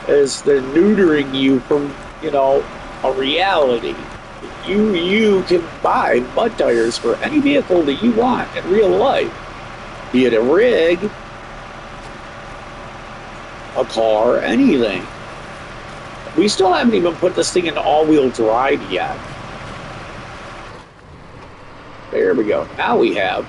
Is they're neutering you from, a reality. You can buy mud tires for any vehicle that you want in real life. Be it a rig, a car, anything. We still haven't even put this thing in all-wheel drive yet. There we go. Now we have.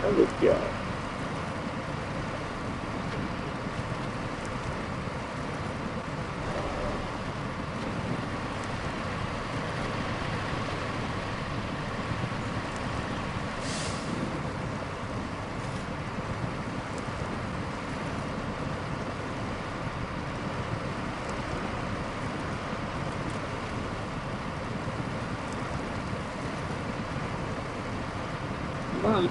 There we go. Come on.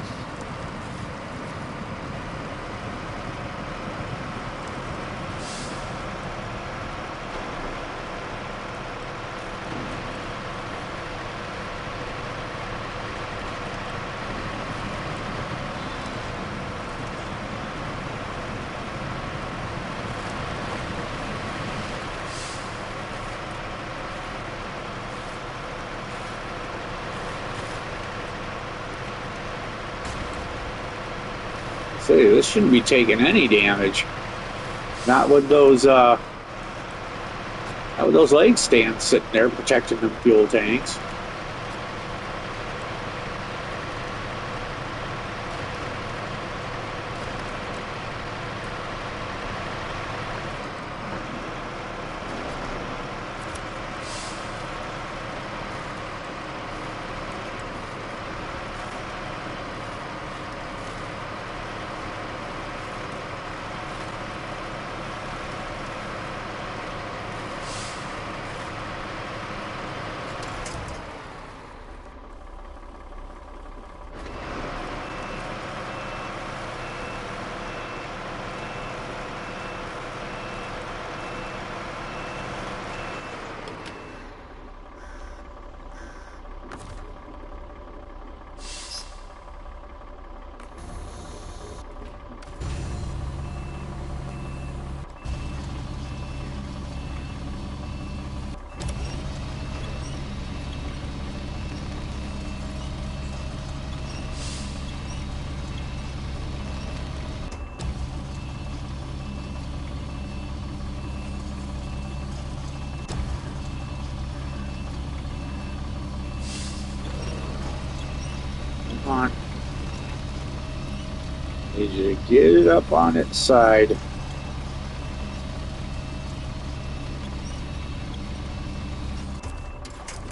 See, this shouldn't be taking any damage. Not with those not with those leg stands sitting there protecting them fuel tanks. Come on. Need you to get it up on its side.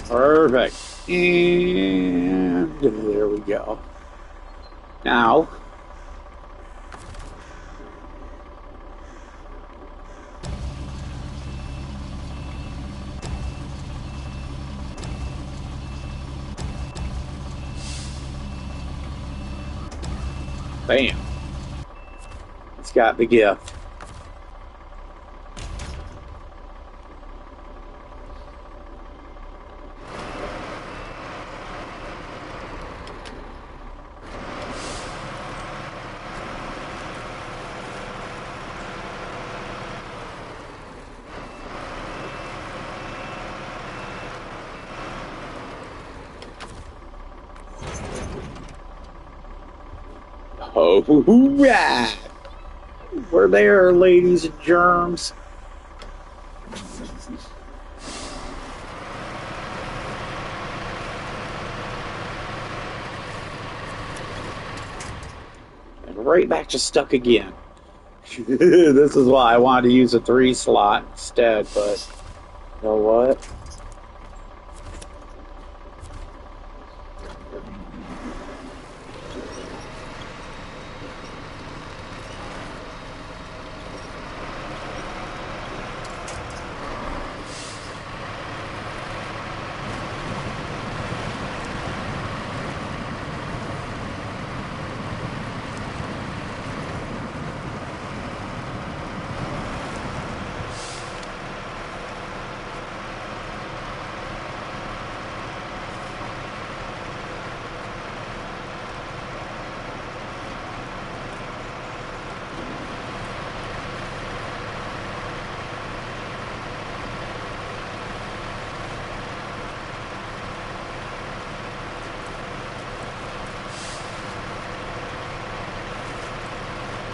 Perfect. And there we go. Now, bam. It's got the gift. Oh, right. We're there, ladies and germs. And right back to stuck again. This is why I wanted to use a 3 slot instead, but you know what?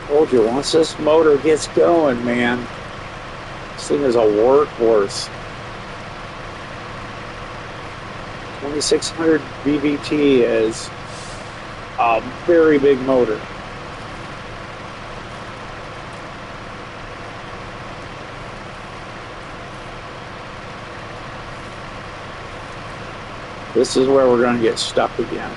Told you, once this motor gets going, man, this thing is a workhorse. 2600 VVT is a very big motor. This is where we're going to get stuck again.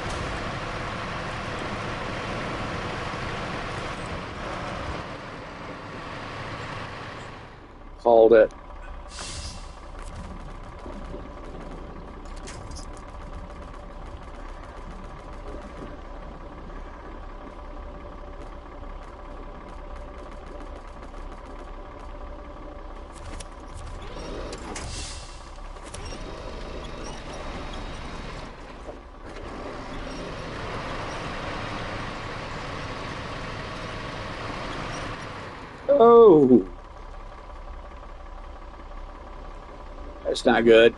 Called it. Oh, that's not good.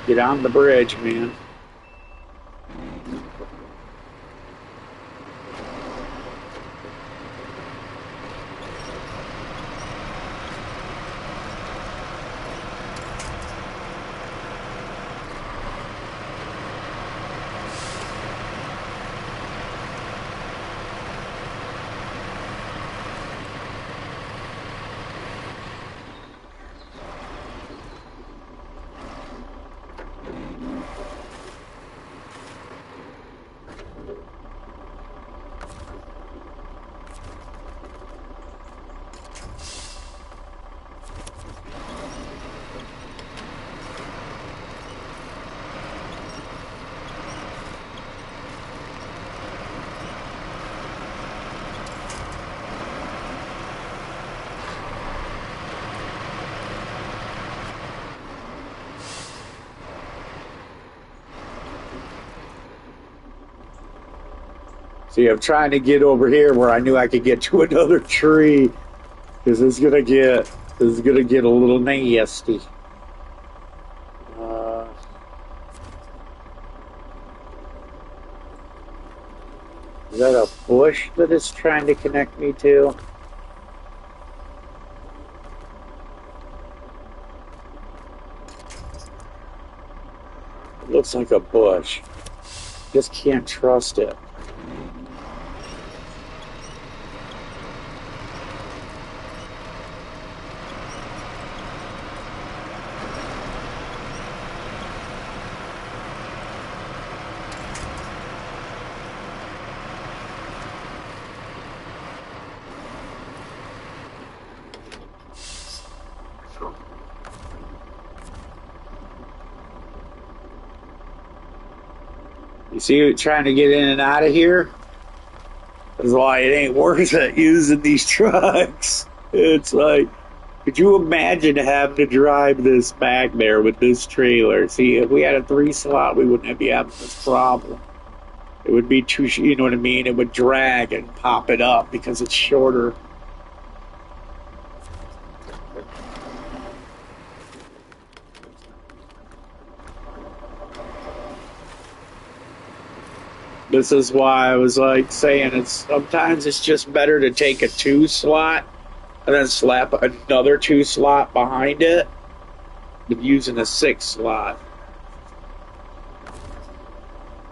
Get on the bridge, man. See, I'm trying to get over here where I knew I could get to another tree because it's gonna get a little nasty. Uh, is that a bush that it's trying to connect me to? It looks like a bush. Just can't trust it. You see, trying to get in and out of here? That's why it ain't worth it using these trucks. It's like, could you imagine having to drive this back there with this trailer? See, if we had a 3 slot, we wouldn't be having this problem. It would be too, you know what I mean? It would drag and pop it up because it's shorter. This is why I was like saying it's sometimes it's just better to take a 2 slot and then slap another 2 slot behind it than using a 6 slot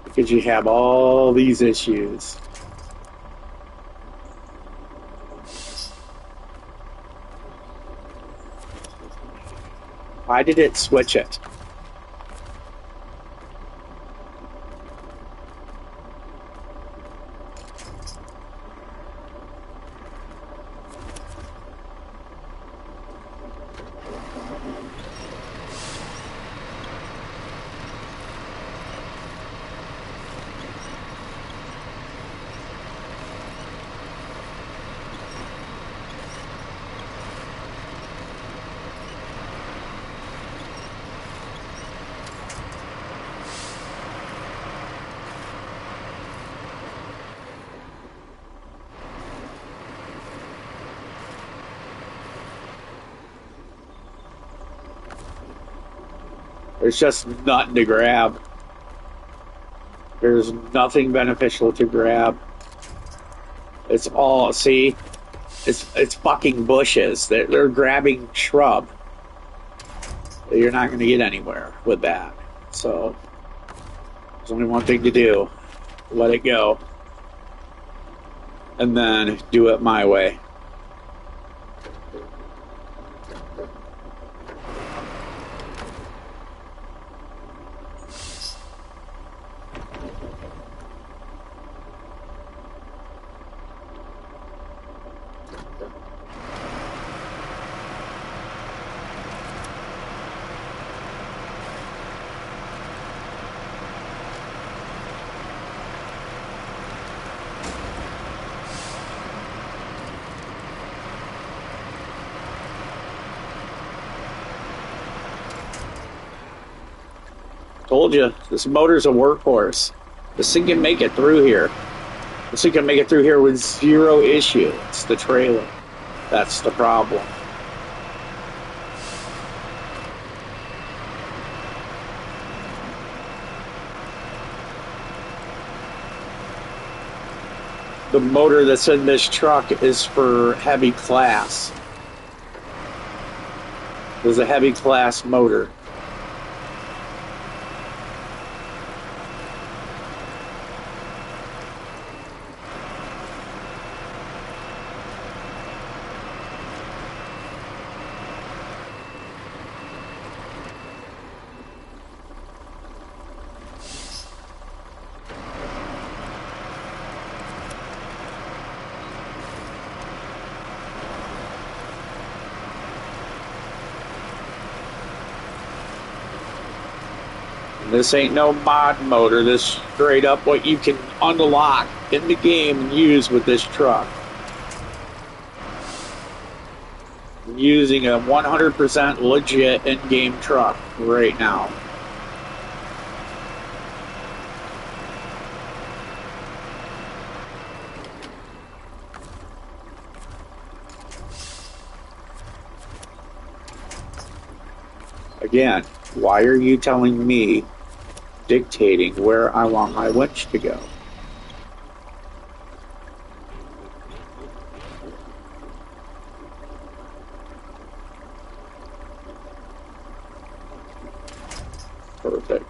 because you have all these issues. Why did it switch it? There's just nothing to grab. There's nothing beneficial to grab. It's all, see, it's fucking bushes. They're grabbing shrub. You're not going to get anywhere with that. So there's only one thing to do: let it go, and then do it my way. Told you, this motor's a workhorse. This thing can make it through here. This thing can make it through here with zero issue. It's the trailer. That's the problem. The motor that's in this truck is for heavy class. There's a heavy class motor. This ain't no mod motor. This straight up what you can unlock in the game and use with this truck. I'm using a 100% legit in-game truck right now. Again, why are you telling me, dictating where I want my winch to go? Perfect.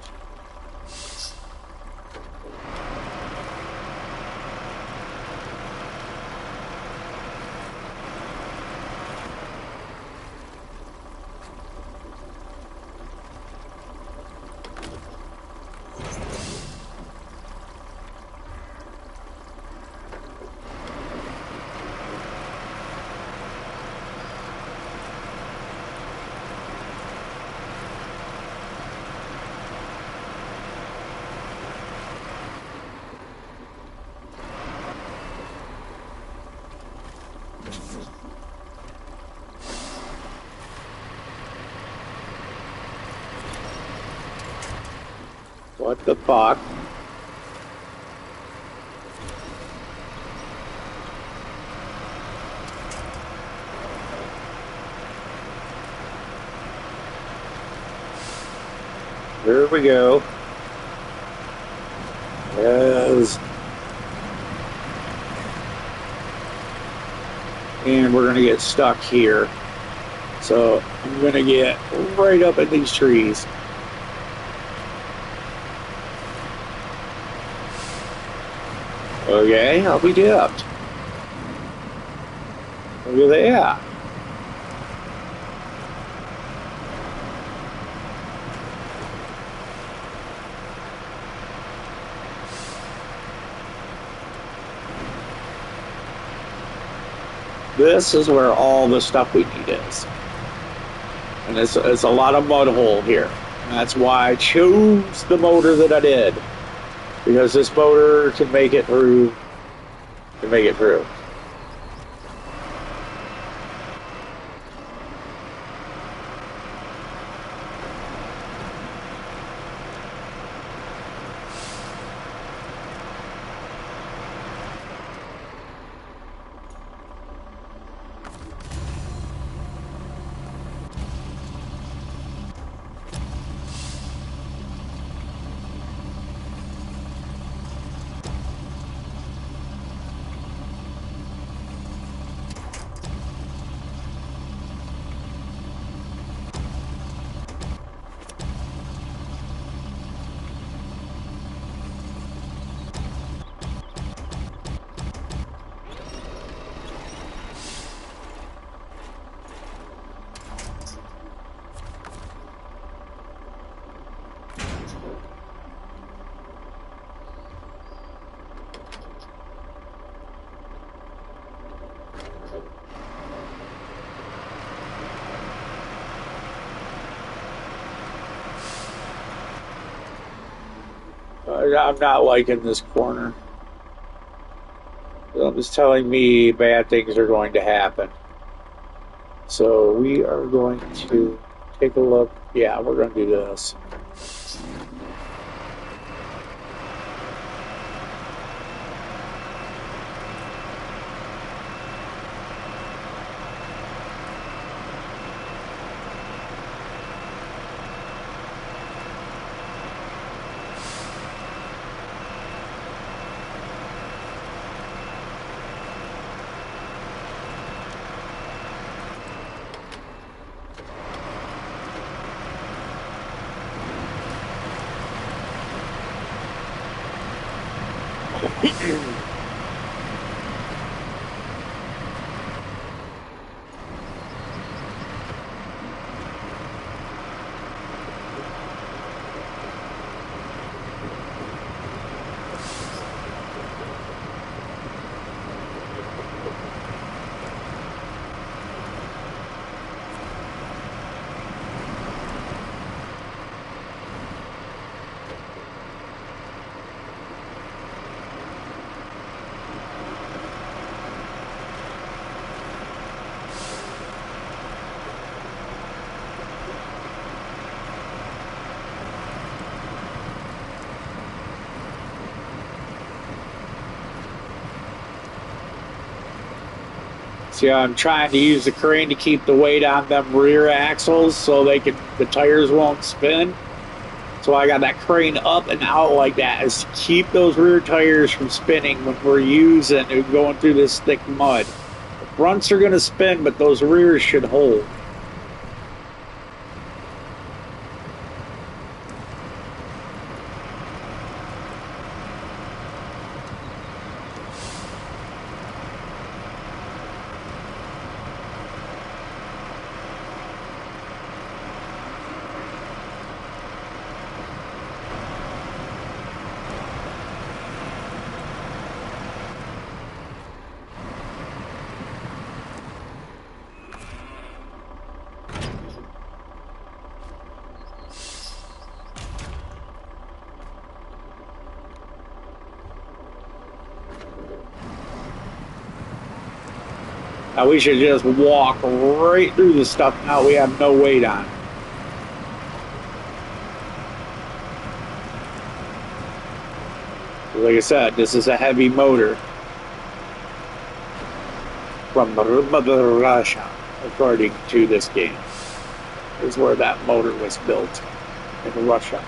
What the fuck? There we go. Yes. And we're gonna get stuck here. So I'm gonna get right up in these trees. Okay, I'll be dipped. Look at that. This is where all the stuff we need is. And it's a lot of mud hole here. And that's why I chose the motor that I did. Because this motor can make it through. Can make it through. I'm not liking this corner. It's telling me bad things are going to happen. So we are going to take a look. Yeah, we're going to do this. See, I'm trying to use the crane to keep the weight on them rear axles so the tires won't spin. So I got that crane up and out like that is to keep those rear tires from spinning when we're using and going through this thick mud. The fronts are going to spin, but those rears should hold. Now we should just walk right through the stuff now we have no weight on. Like I said, this is a heavy motor from Russia, according to this game. This is where that motor was built, in Russia.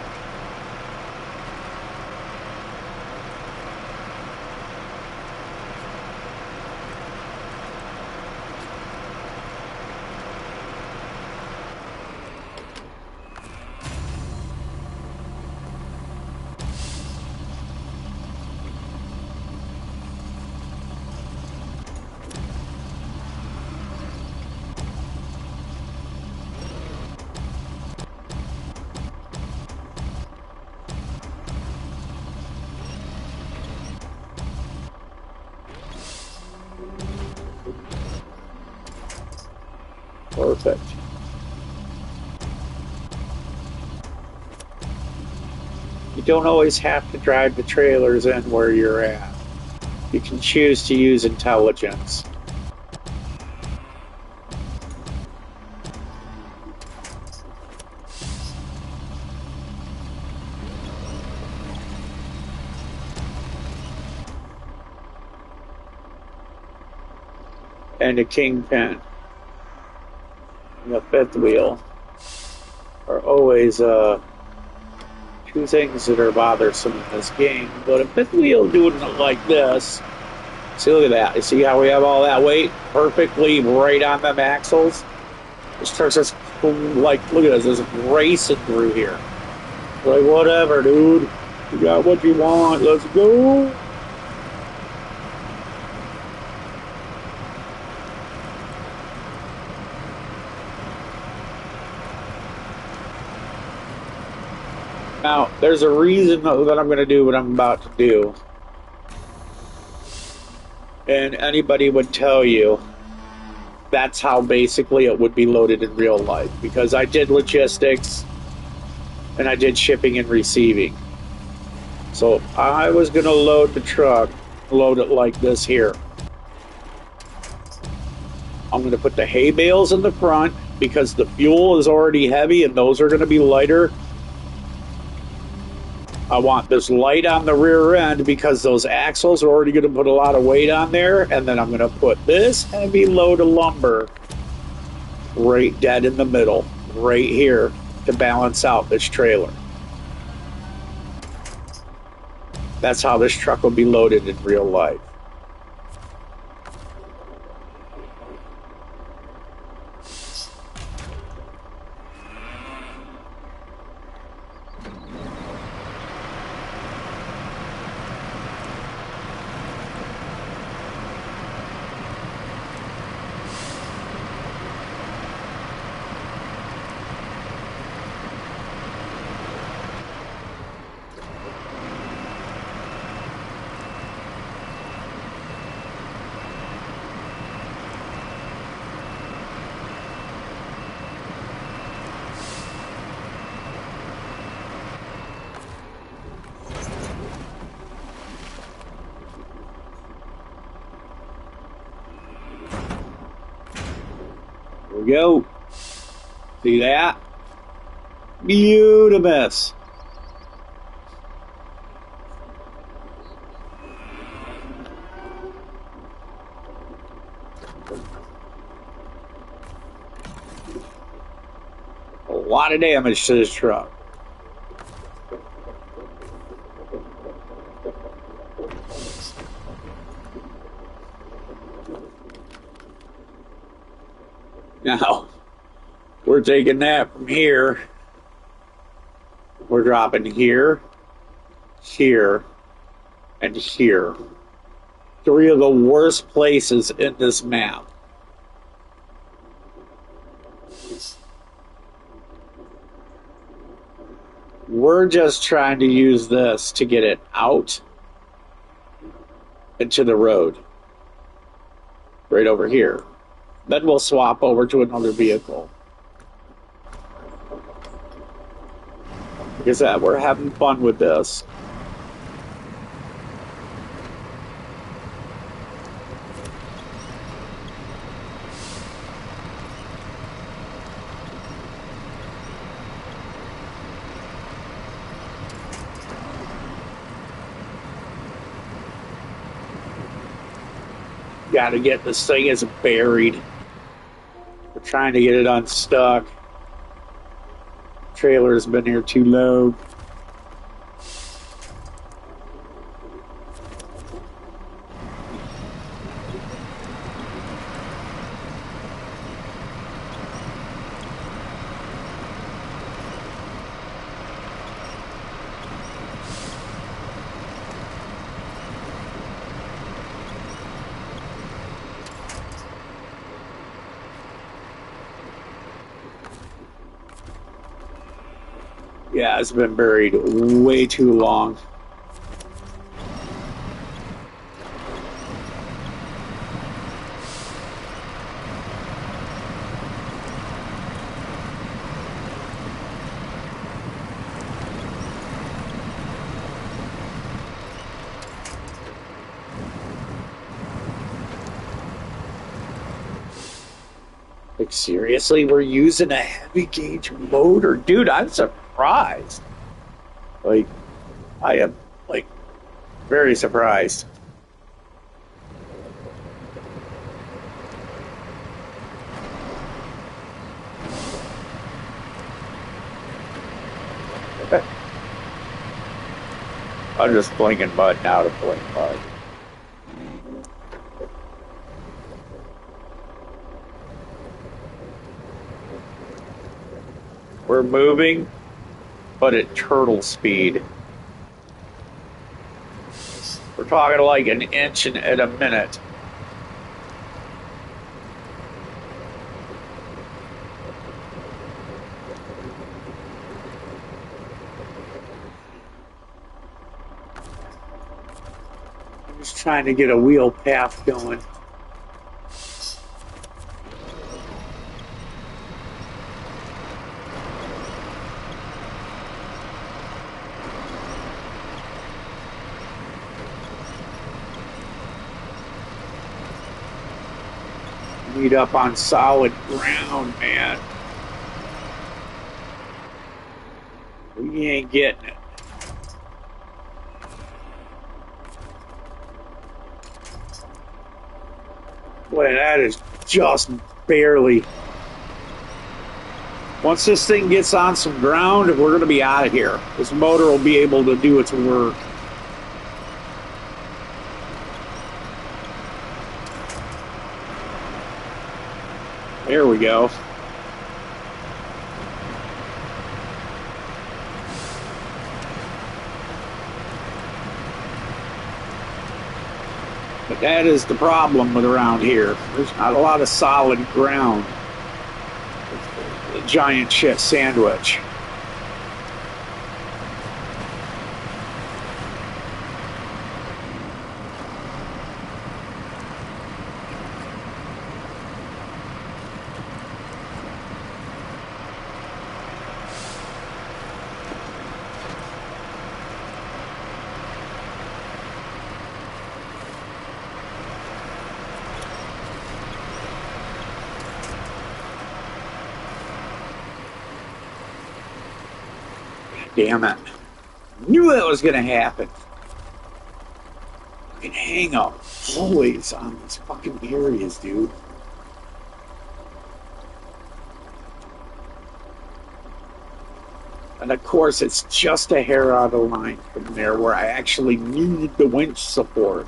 Perfect. You don't always have to drive the trailers in where you're at. You can choose to use intelligence. And a kingpin. And the fifth wheel are always two things that are bothersome in this game. But a fifth wheel doing it like this. See, look at that. You see how we have all that weight perfectly right on them axles? This truck's just like, look at this, it's racing through here. Like, whatever, dude. You got what you want. Let's go. Now, there's a reason that I'm going to do what I'm about to do. And anybody would tell you that's how basically it would be loaded in real life. Because I did logistics and I did shipping and receiving. So I was going to load the truck, load it like this here. I'm going to put the hay bales in the front because the fuel is already heavy and those are going to be lighter. I want this light on the rear end because those axles are already going to put a lot of weight on there. And then I'm going to put this heavy load of lumber right dead in the middle, right here, to balance out this trailer. That's how this truck will be loaded in real life. we go. See that? Beautiful. A lot of damage to this truck. Now, we're taking that from here. We're dropping here, here, and here. 3 of the worst places in this map. We're just trying to use this to get it out into the road. Right over here. Then we'll swap over to another vehicle. Like I said, we're having fun with this. Got to get this thing is buried. We're trying to get it unstuck. Trailer's been here too low. Yeah, it's been buried way too long. Like, seriously, we're using a heavy gauge motor? Dude, I'm surprised. Like, I am, like, very surprised. I'm just blinking mud now to blink mud. We're moving, but at turtle speed. We're talking like an inch at a minute. I'm just trying to get a wheel path going. Meet up on solid ground, man. We ain't getting it. Boy, that is just barely. Once this thing gets on some ground, we're going to be out of here. This motor will be able to do its work. There we go. But that is the problem with around here. There's not a lot of solid ground. It's a giant shit sandwich. Damn it. Knew that was gonna happen. Fucking hang up always on these fucking areas, dude. And of course, it's just a hair out of the line from there where I actually need the winch support.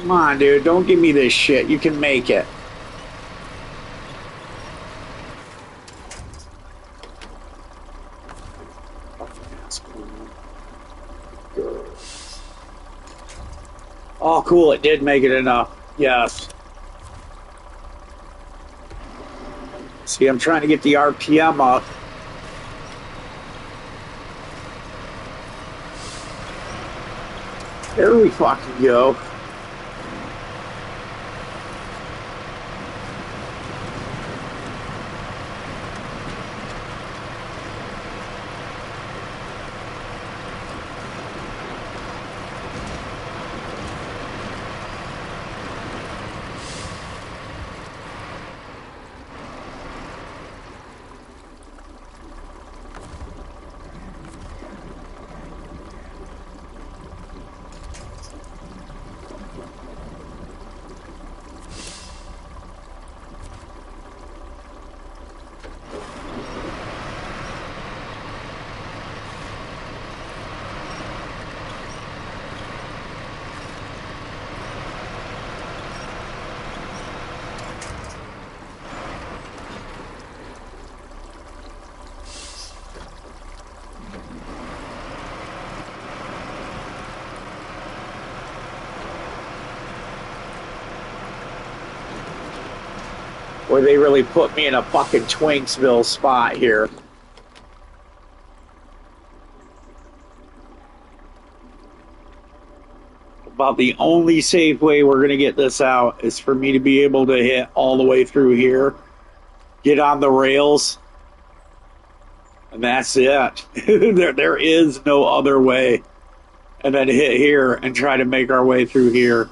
Come on, dude. Don't give me this shit. You can make it. Oh, cool. It did make it enough. Yes. See, I'm trying to get the RPM up. There we fucking go. Where they really put me in a fucking Twinksville spot here. About the only safe way we're going to get this out is for me to be able to hit all the way through here, get on the rails, and that's it. there is no other way. And then hit here and try to make our way through here.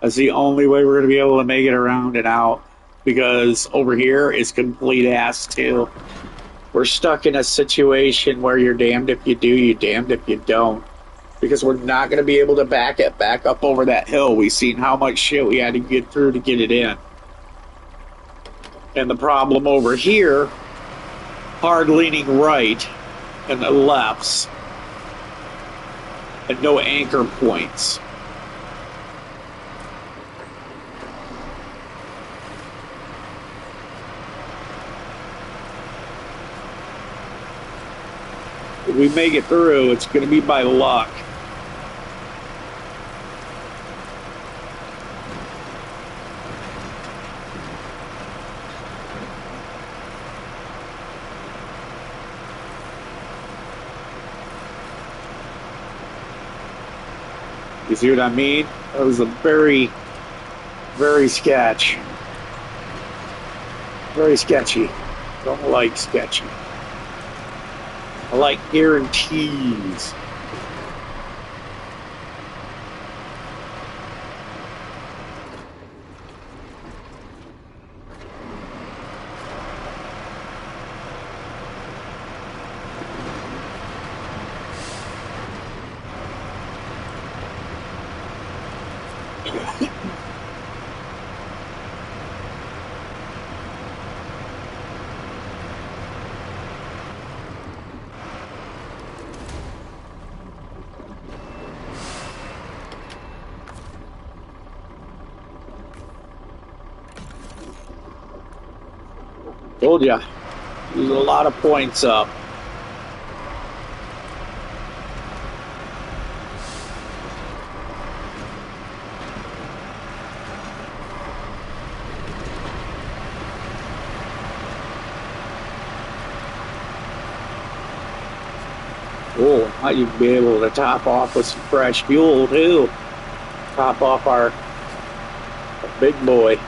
That's the only way we're going to be able to make it around and out. Because over here is complete ass too. We're stuck in a situation where you're damned if you do, you're damned if you don't. Because we're not going to be able to back it back up over that hill. We've seen how much shit we had to get through to get it in. And the problem over here, hard leaning right and the lefts. And no anchor points. If we make it through, it's going to be by luck. You see what I mean? That was a very, very sketch. Very sketchy. Don't like sketchy. I like guarantees. Told ya. There's a lot of points up. Oh, might even be able to top off with some fresh fuel too. Top off our Big boy.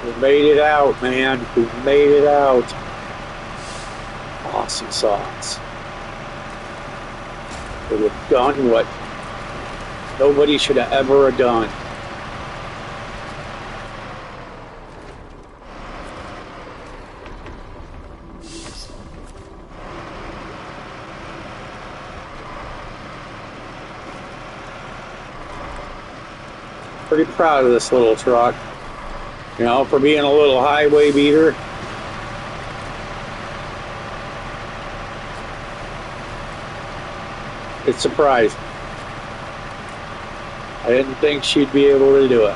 We made it out, man. We made it out. Awesome sauce. We have done what nobody should have ever done. Pretty proud of this little truck. You know, for being a little highway beater. It surprised me. I didn't think she'd be able to do it.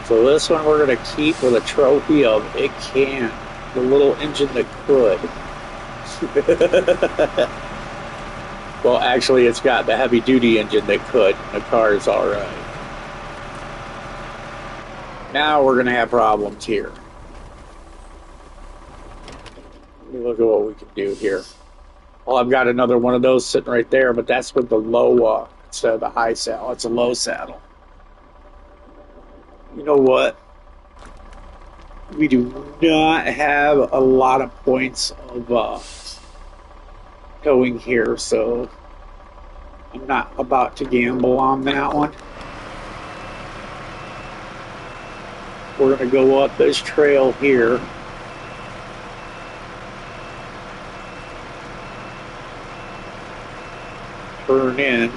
So this one we're going to keep with a trophy of it can. The little engine that could. Well, actually, it's got the heavy-duty engine that could. The car's all right. Now we're going to have problems here. Let me look at what we can do here. Well, I've got another one of those sitting right there, but that's with the low, instead of the high saddle. It's a low saddle. You know what? We do not have a lot of points of towing here, so I'm not about to gamble on that one. We're going to go up this trail here. Turn in.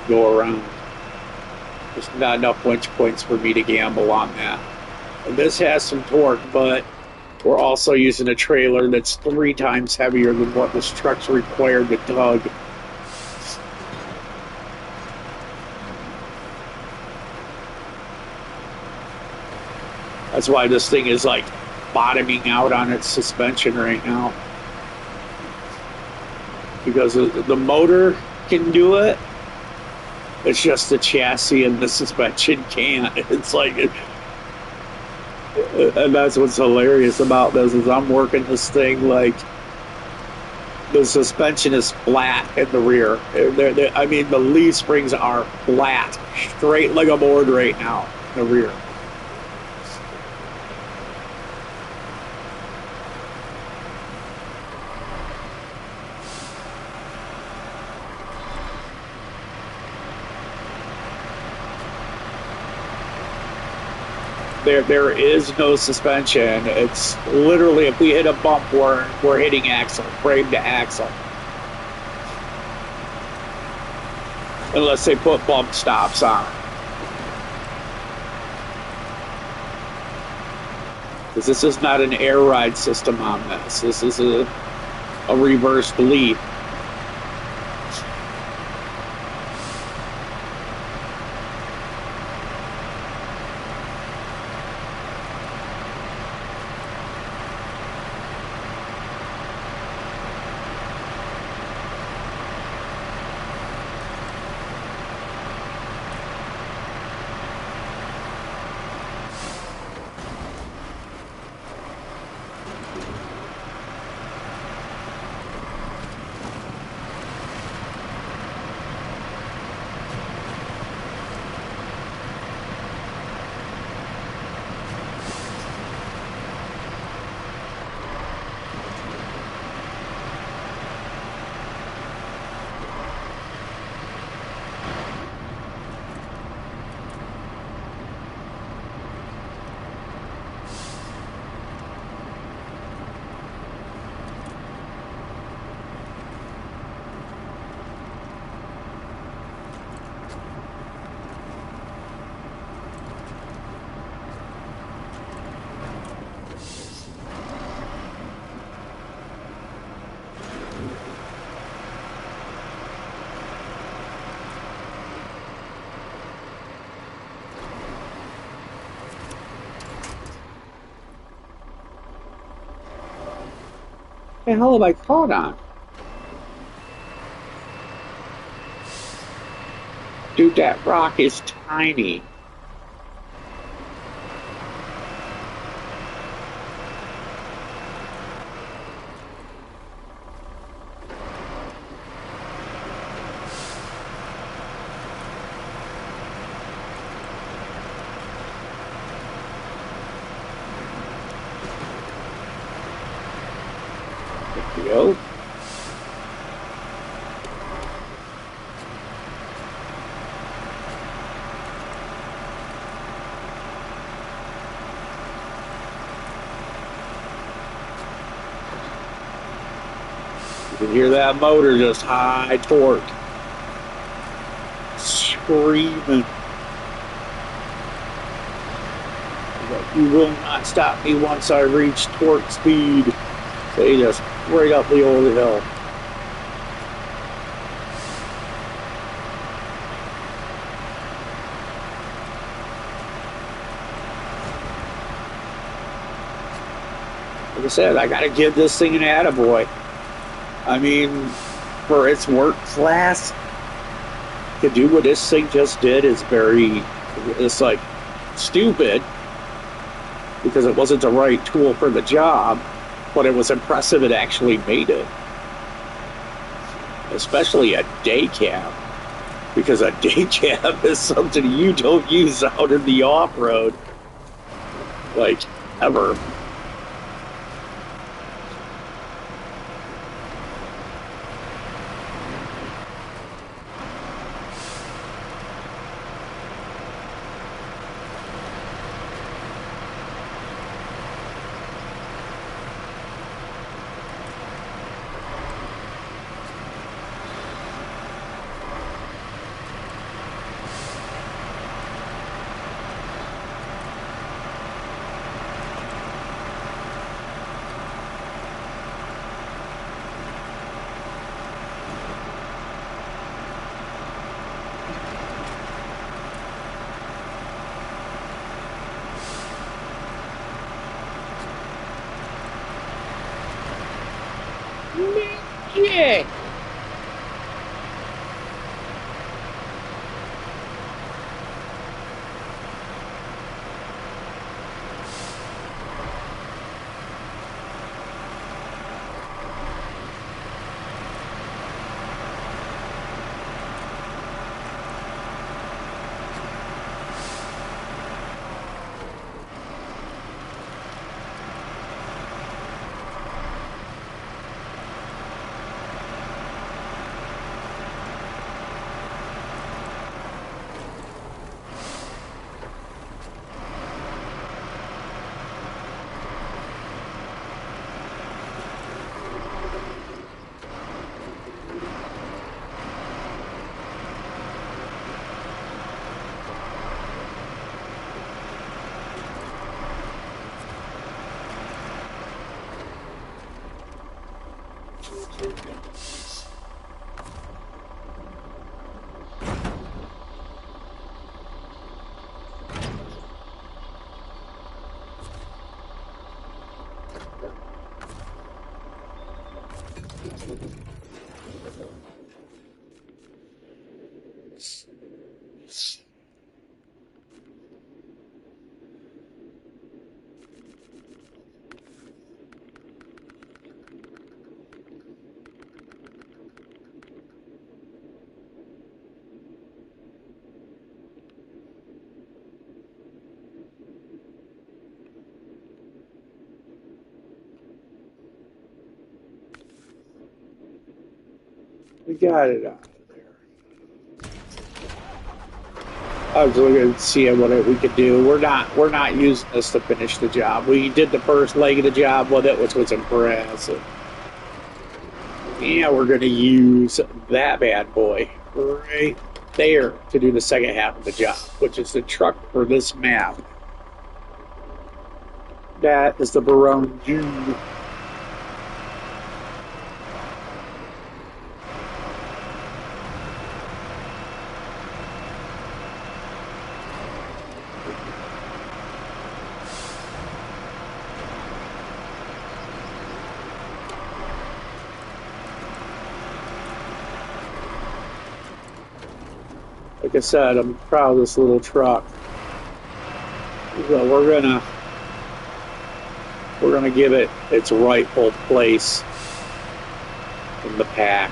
Go around. There's not enough winch points for me to gamble on that. And this has some torque, but we're also using a trailer that's 3 times heavier than what this truck's required to tug. That's why this thing is like bottoming out on its suspension right now. Because the motor can do it. It's just the chassis and the suspension can't. It's like, and that's what's hilarious about this is I'm working this thing like the suspension is flat in the rear. I mean, the leaf springs are flat, straight like a board right now in the rear. There is no suspension. It's literally if we hit a bump, we're hitting axle, frame to axle. Unless they put bump stops on it. Because this is not an air ride system on this. This is a reversed leaf. The hell have I caught on? Dude, that rock is tiny. There we go. You can hear that motor just high torque. Screaming. You will not stop me once I reach torque speed. So he just right up the old hill. Like I said, I gotta give this thing an attaboy. I mean, for its work class, to do what this thing just did is it's like stupid because it wasn't the right tool for the job, but it was impressive it actually made it. Especially a day cab, because a day cab is something you don't use out in the off-road, like, ever. Yeah. We got it out of there. I was looking to see what we could do. We're not using this to finish the job. We did the first leg of the job with it, which was impressive. Yeah, we're gonna use that bad boy right there to do the second half of the job, which is the truck for this map. That is the Barone June. Like I said, I'm proud of this little truck. So we're gonna give it its rightful place in the pack.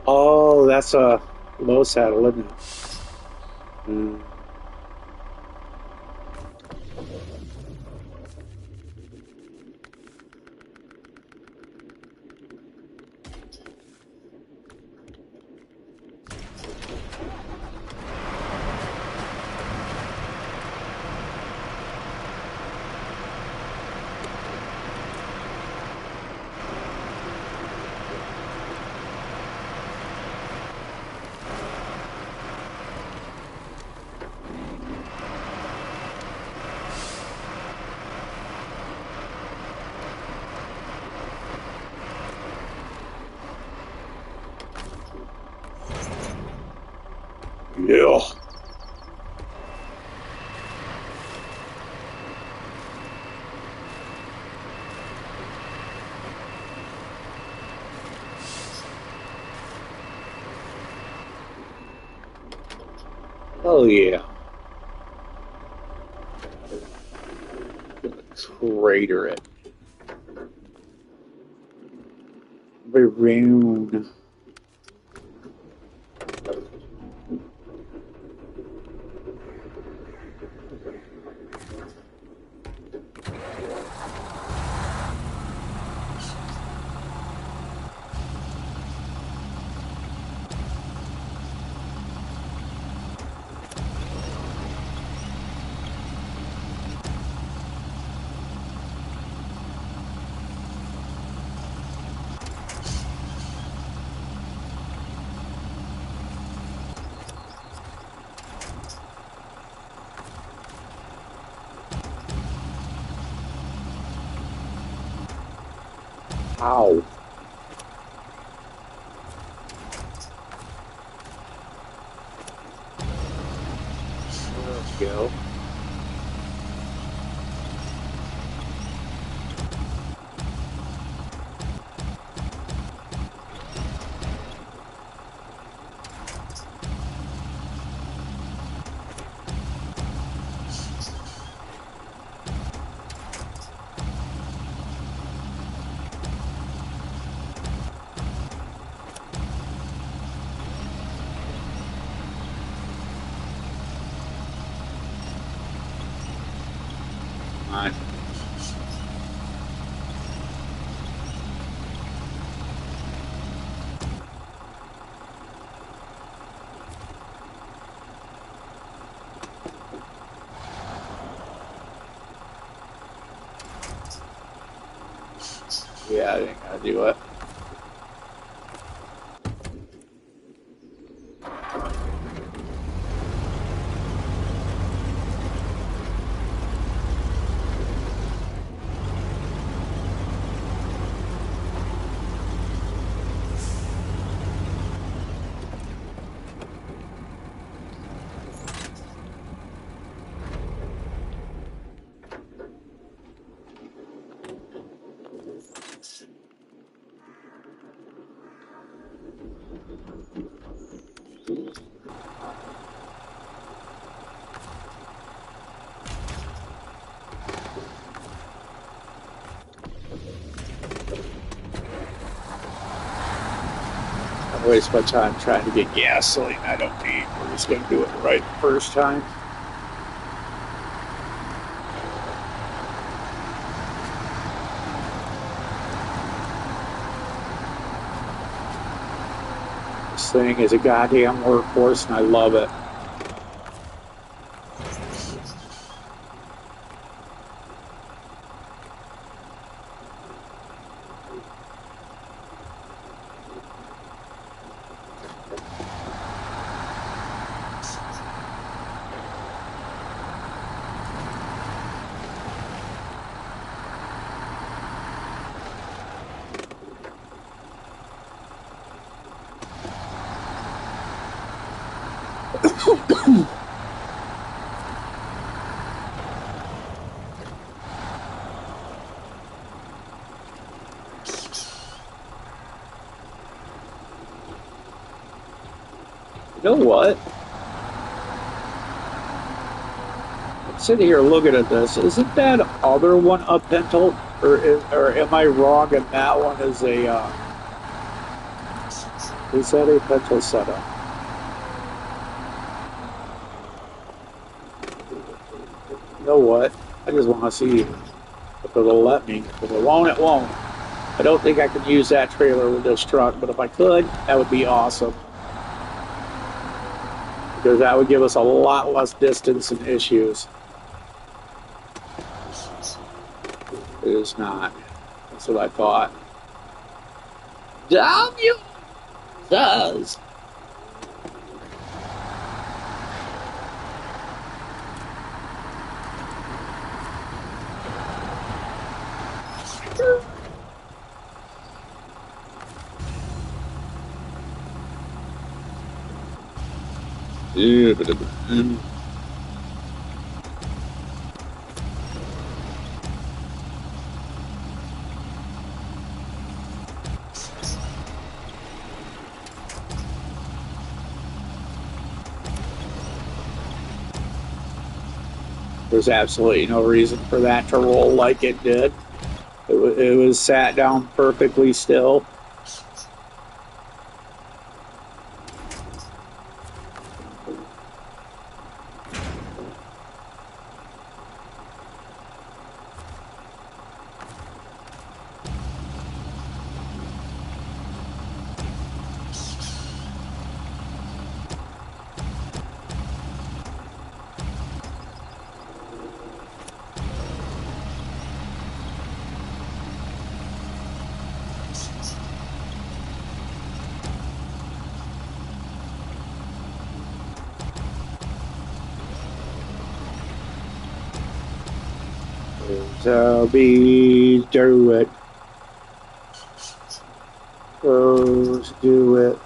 Oh, that's a low saddle, isn't it? Mm. Yeah. Oh yeah. Crater it. Maroon. Ow. There we go. Come on. Yeah, I think I'll do it. I waste my time trying to get gasoline I don't need. We're just gonna do it right first time. This thing is a goddamn workhorse and I love it. You know what? I'm sitting here looking at this. Isn't that other one a pentel, or am I wrong? And that one is that a pentel setup? You know what? I just want to see if it'll let me. If it won't, it won't. I don't think I can use that trailer with this truck, but if I could, that would be awesome. Because that would give us a lot less distance and issues. It is not. That's what I thought. Damn you! Does. Yeah, but there's absolutely no reason for that to roll like it did. It was sat down perfectly still. So be do it. Let's do it.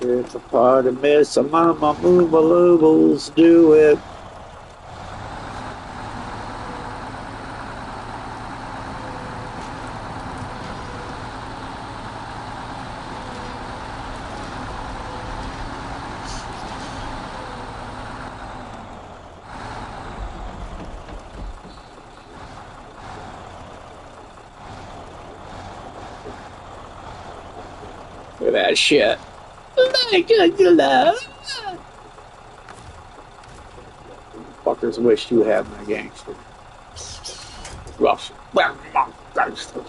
It's a part of Miss Mama Move do it. Look at that shit. My good love. Fuckers wish you had my gangster. Rough. Gangster.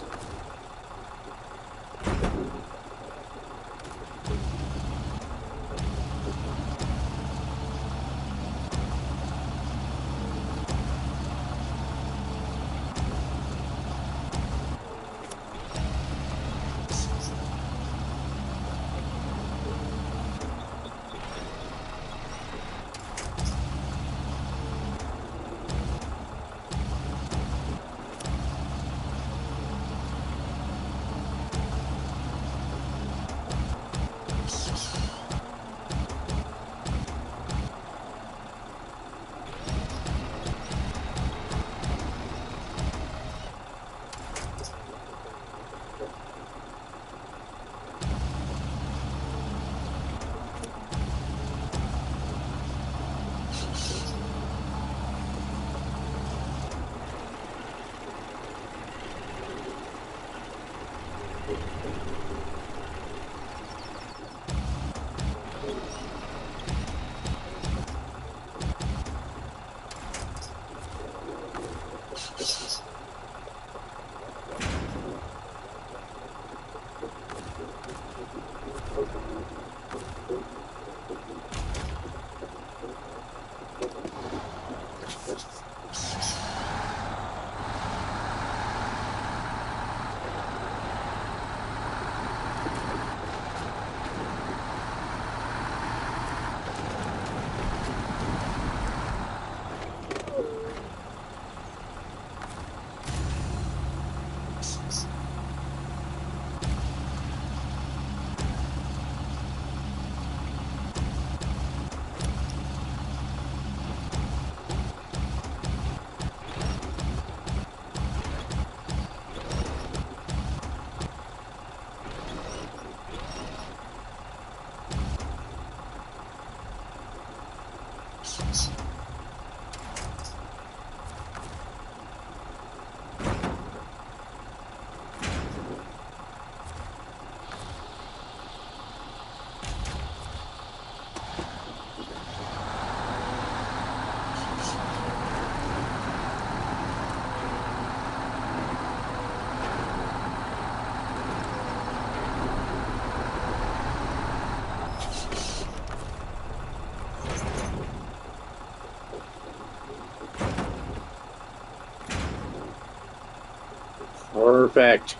Perfect.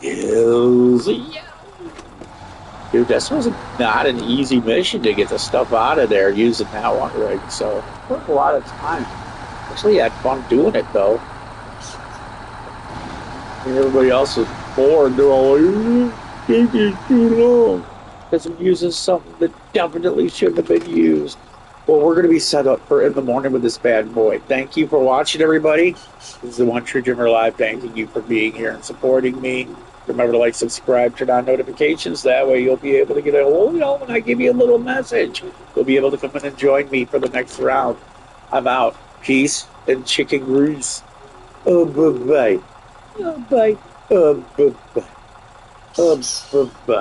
Yes. Dude, this was not an easy mission to get the stuff out of there using that one rig. So it took a lot of time. Actually, had fun doing it though. And everybody else was bored. They're all like, "This is too long." Because I'm using something that definitely shouldn't have been used. Well, we're going to be set up for in the morning with this bad boy. Thank you for watching, everybody. This is the One True Dreamer Live. Thanking you for being here and supporting me. Remember to like, subscribe, turn on notifications. That way you'll be able to get a when I give you a little message. You'll be able to come in and join me for the next round. I'm out. Peace and chicken grease. Oh, bye-bye. Oh, bye. Oh, bye-bye. Oh, bye-bye.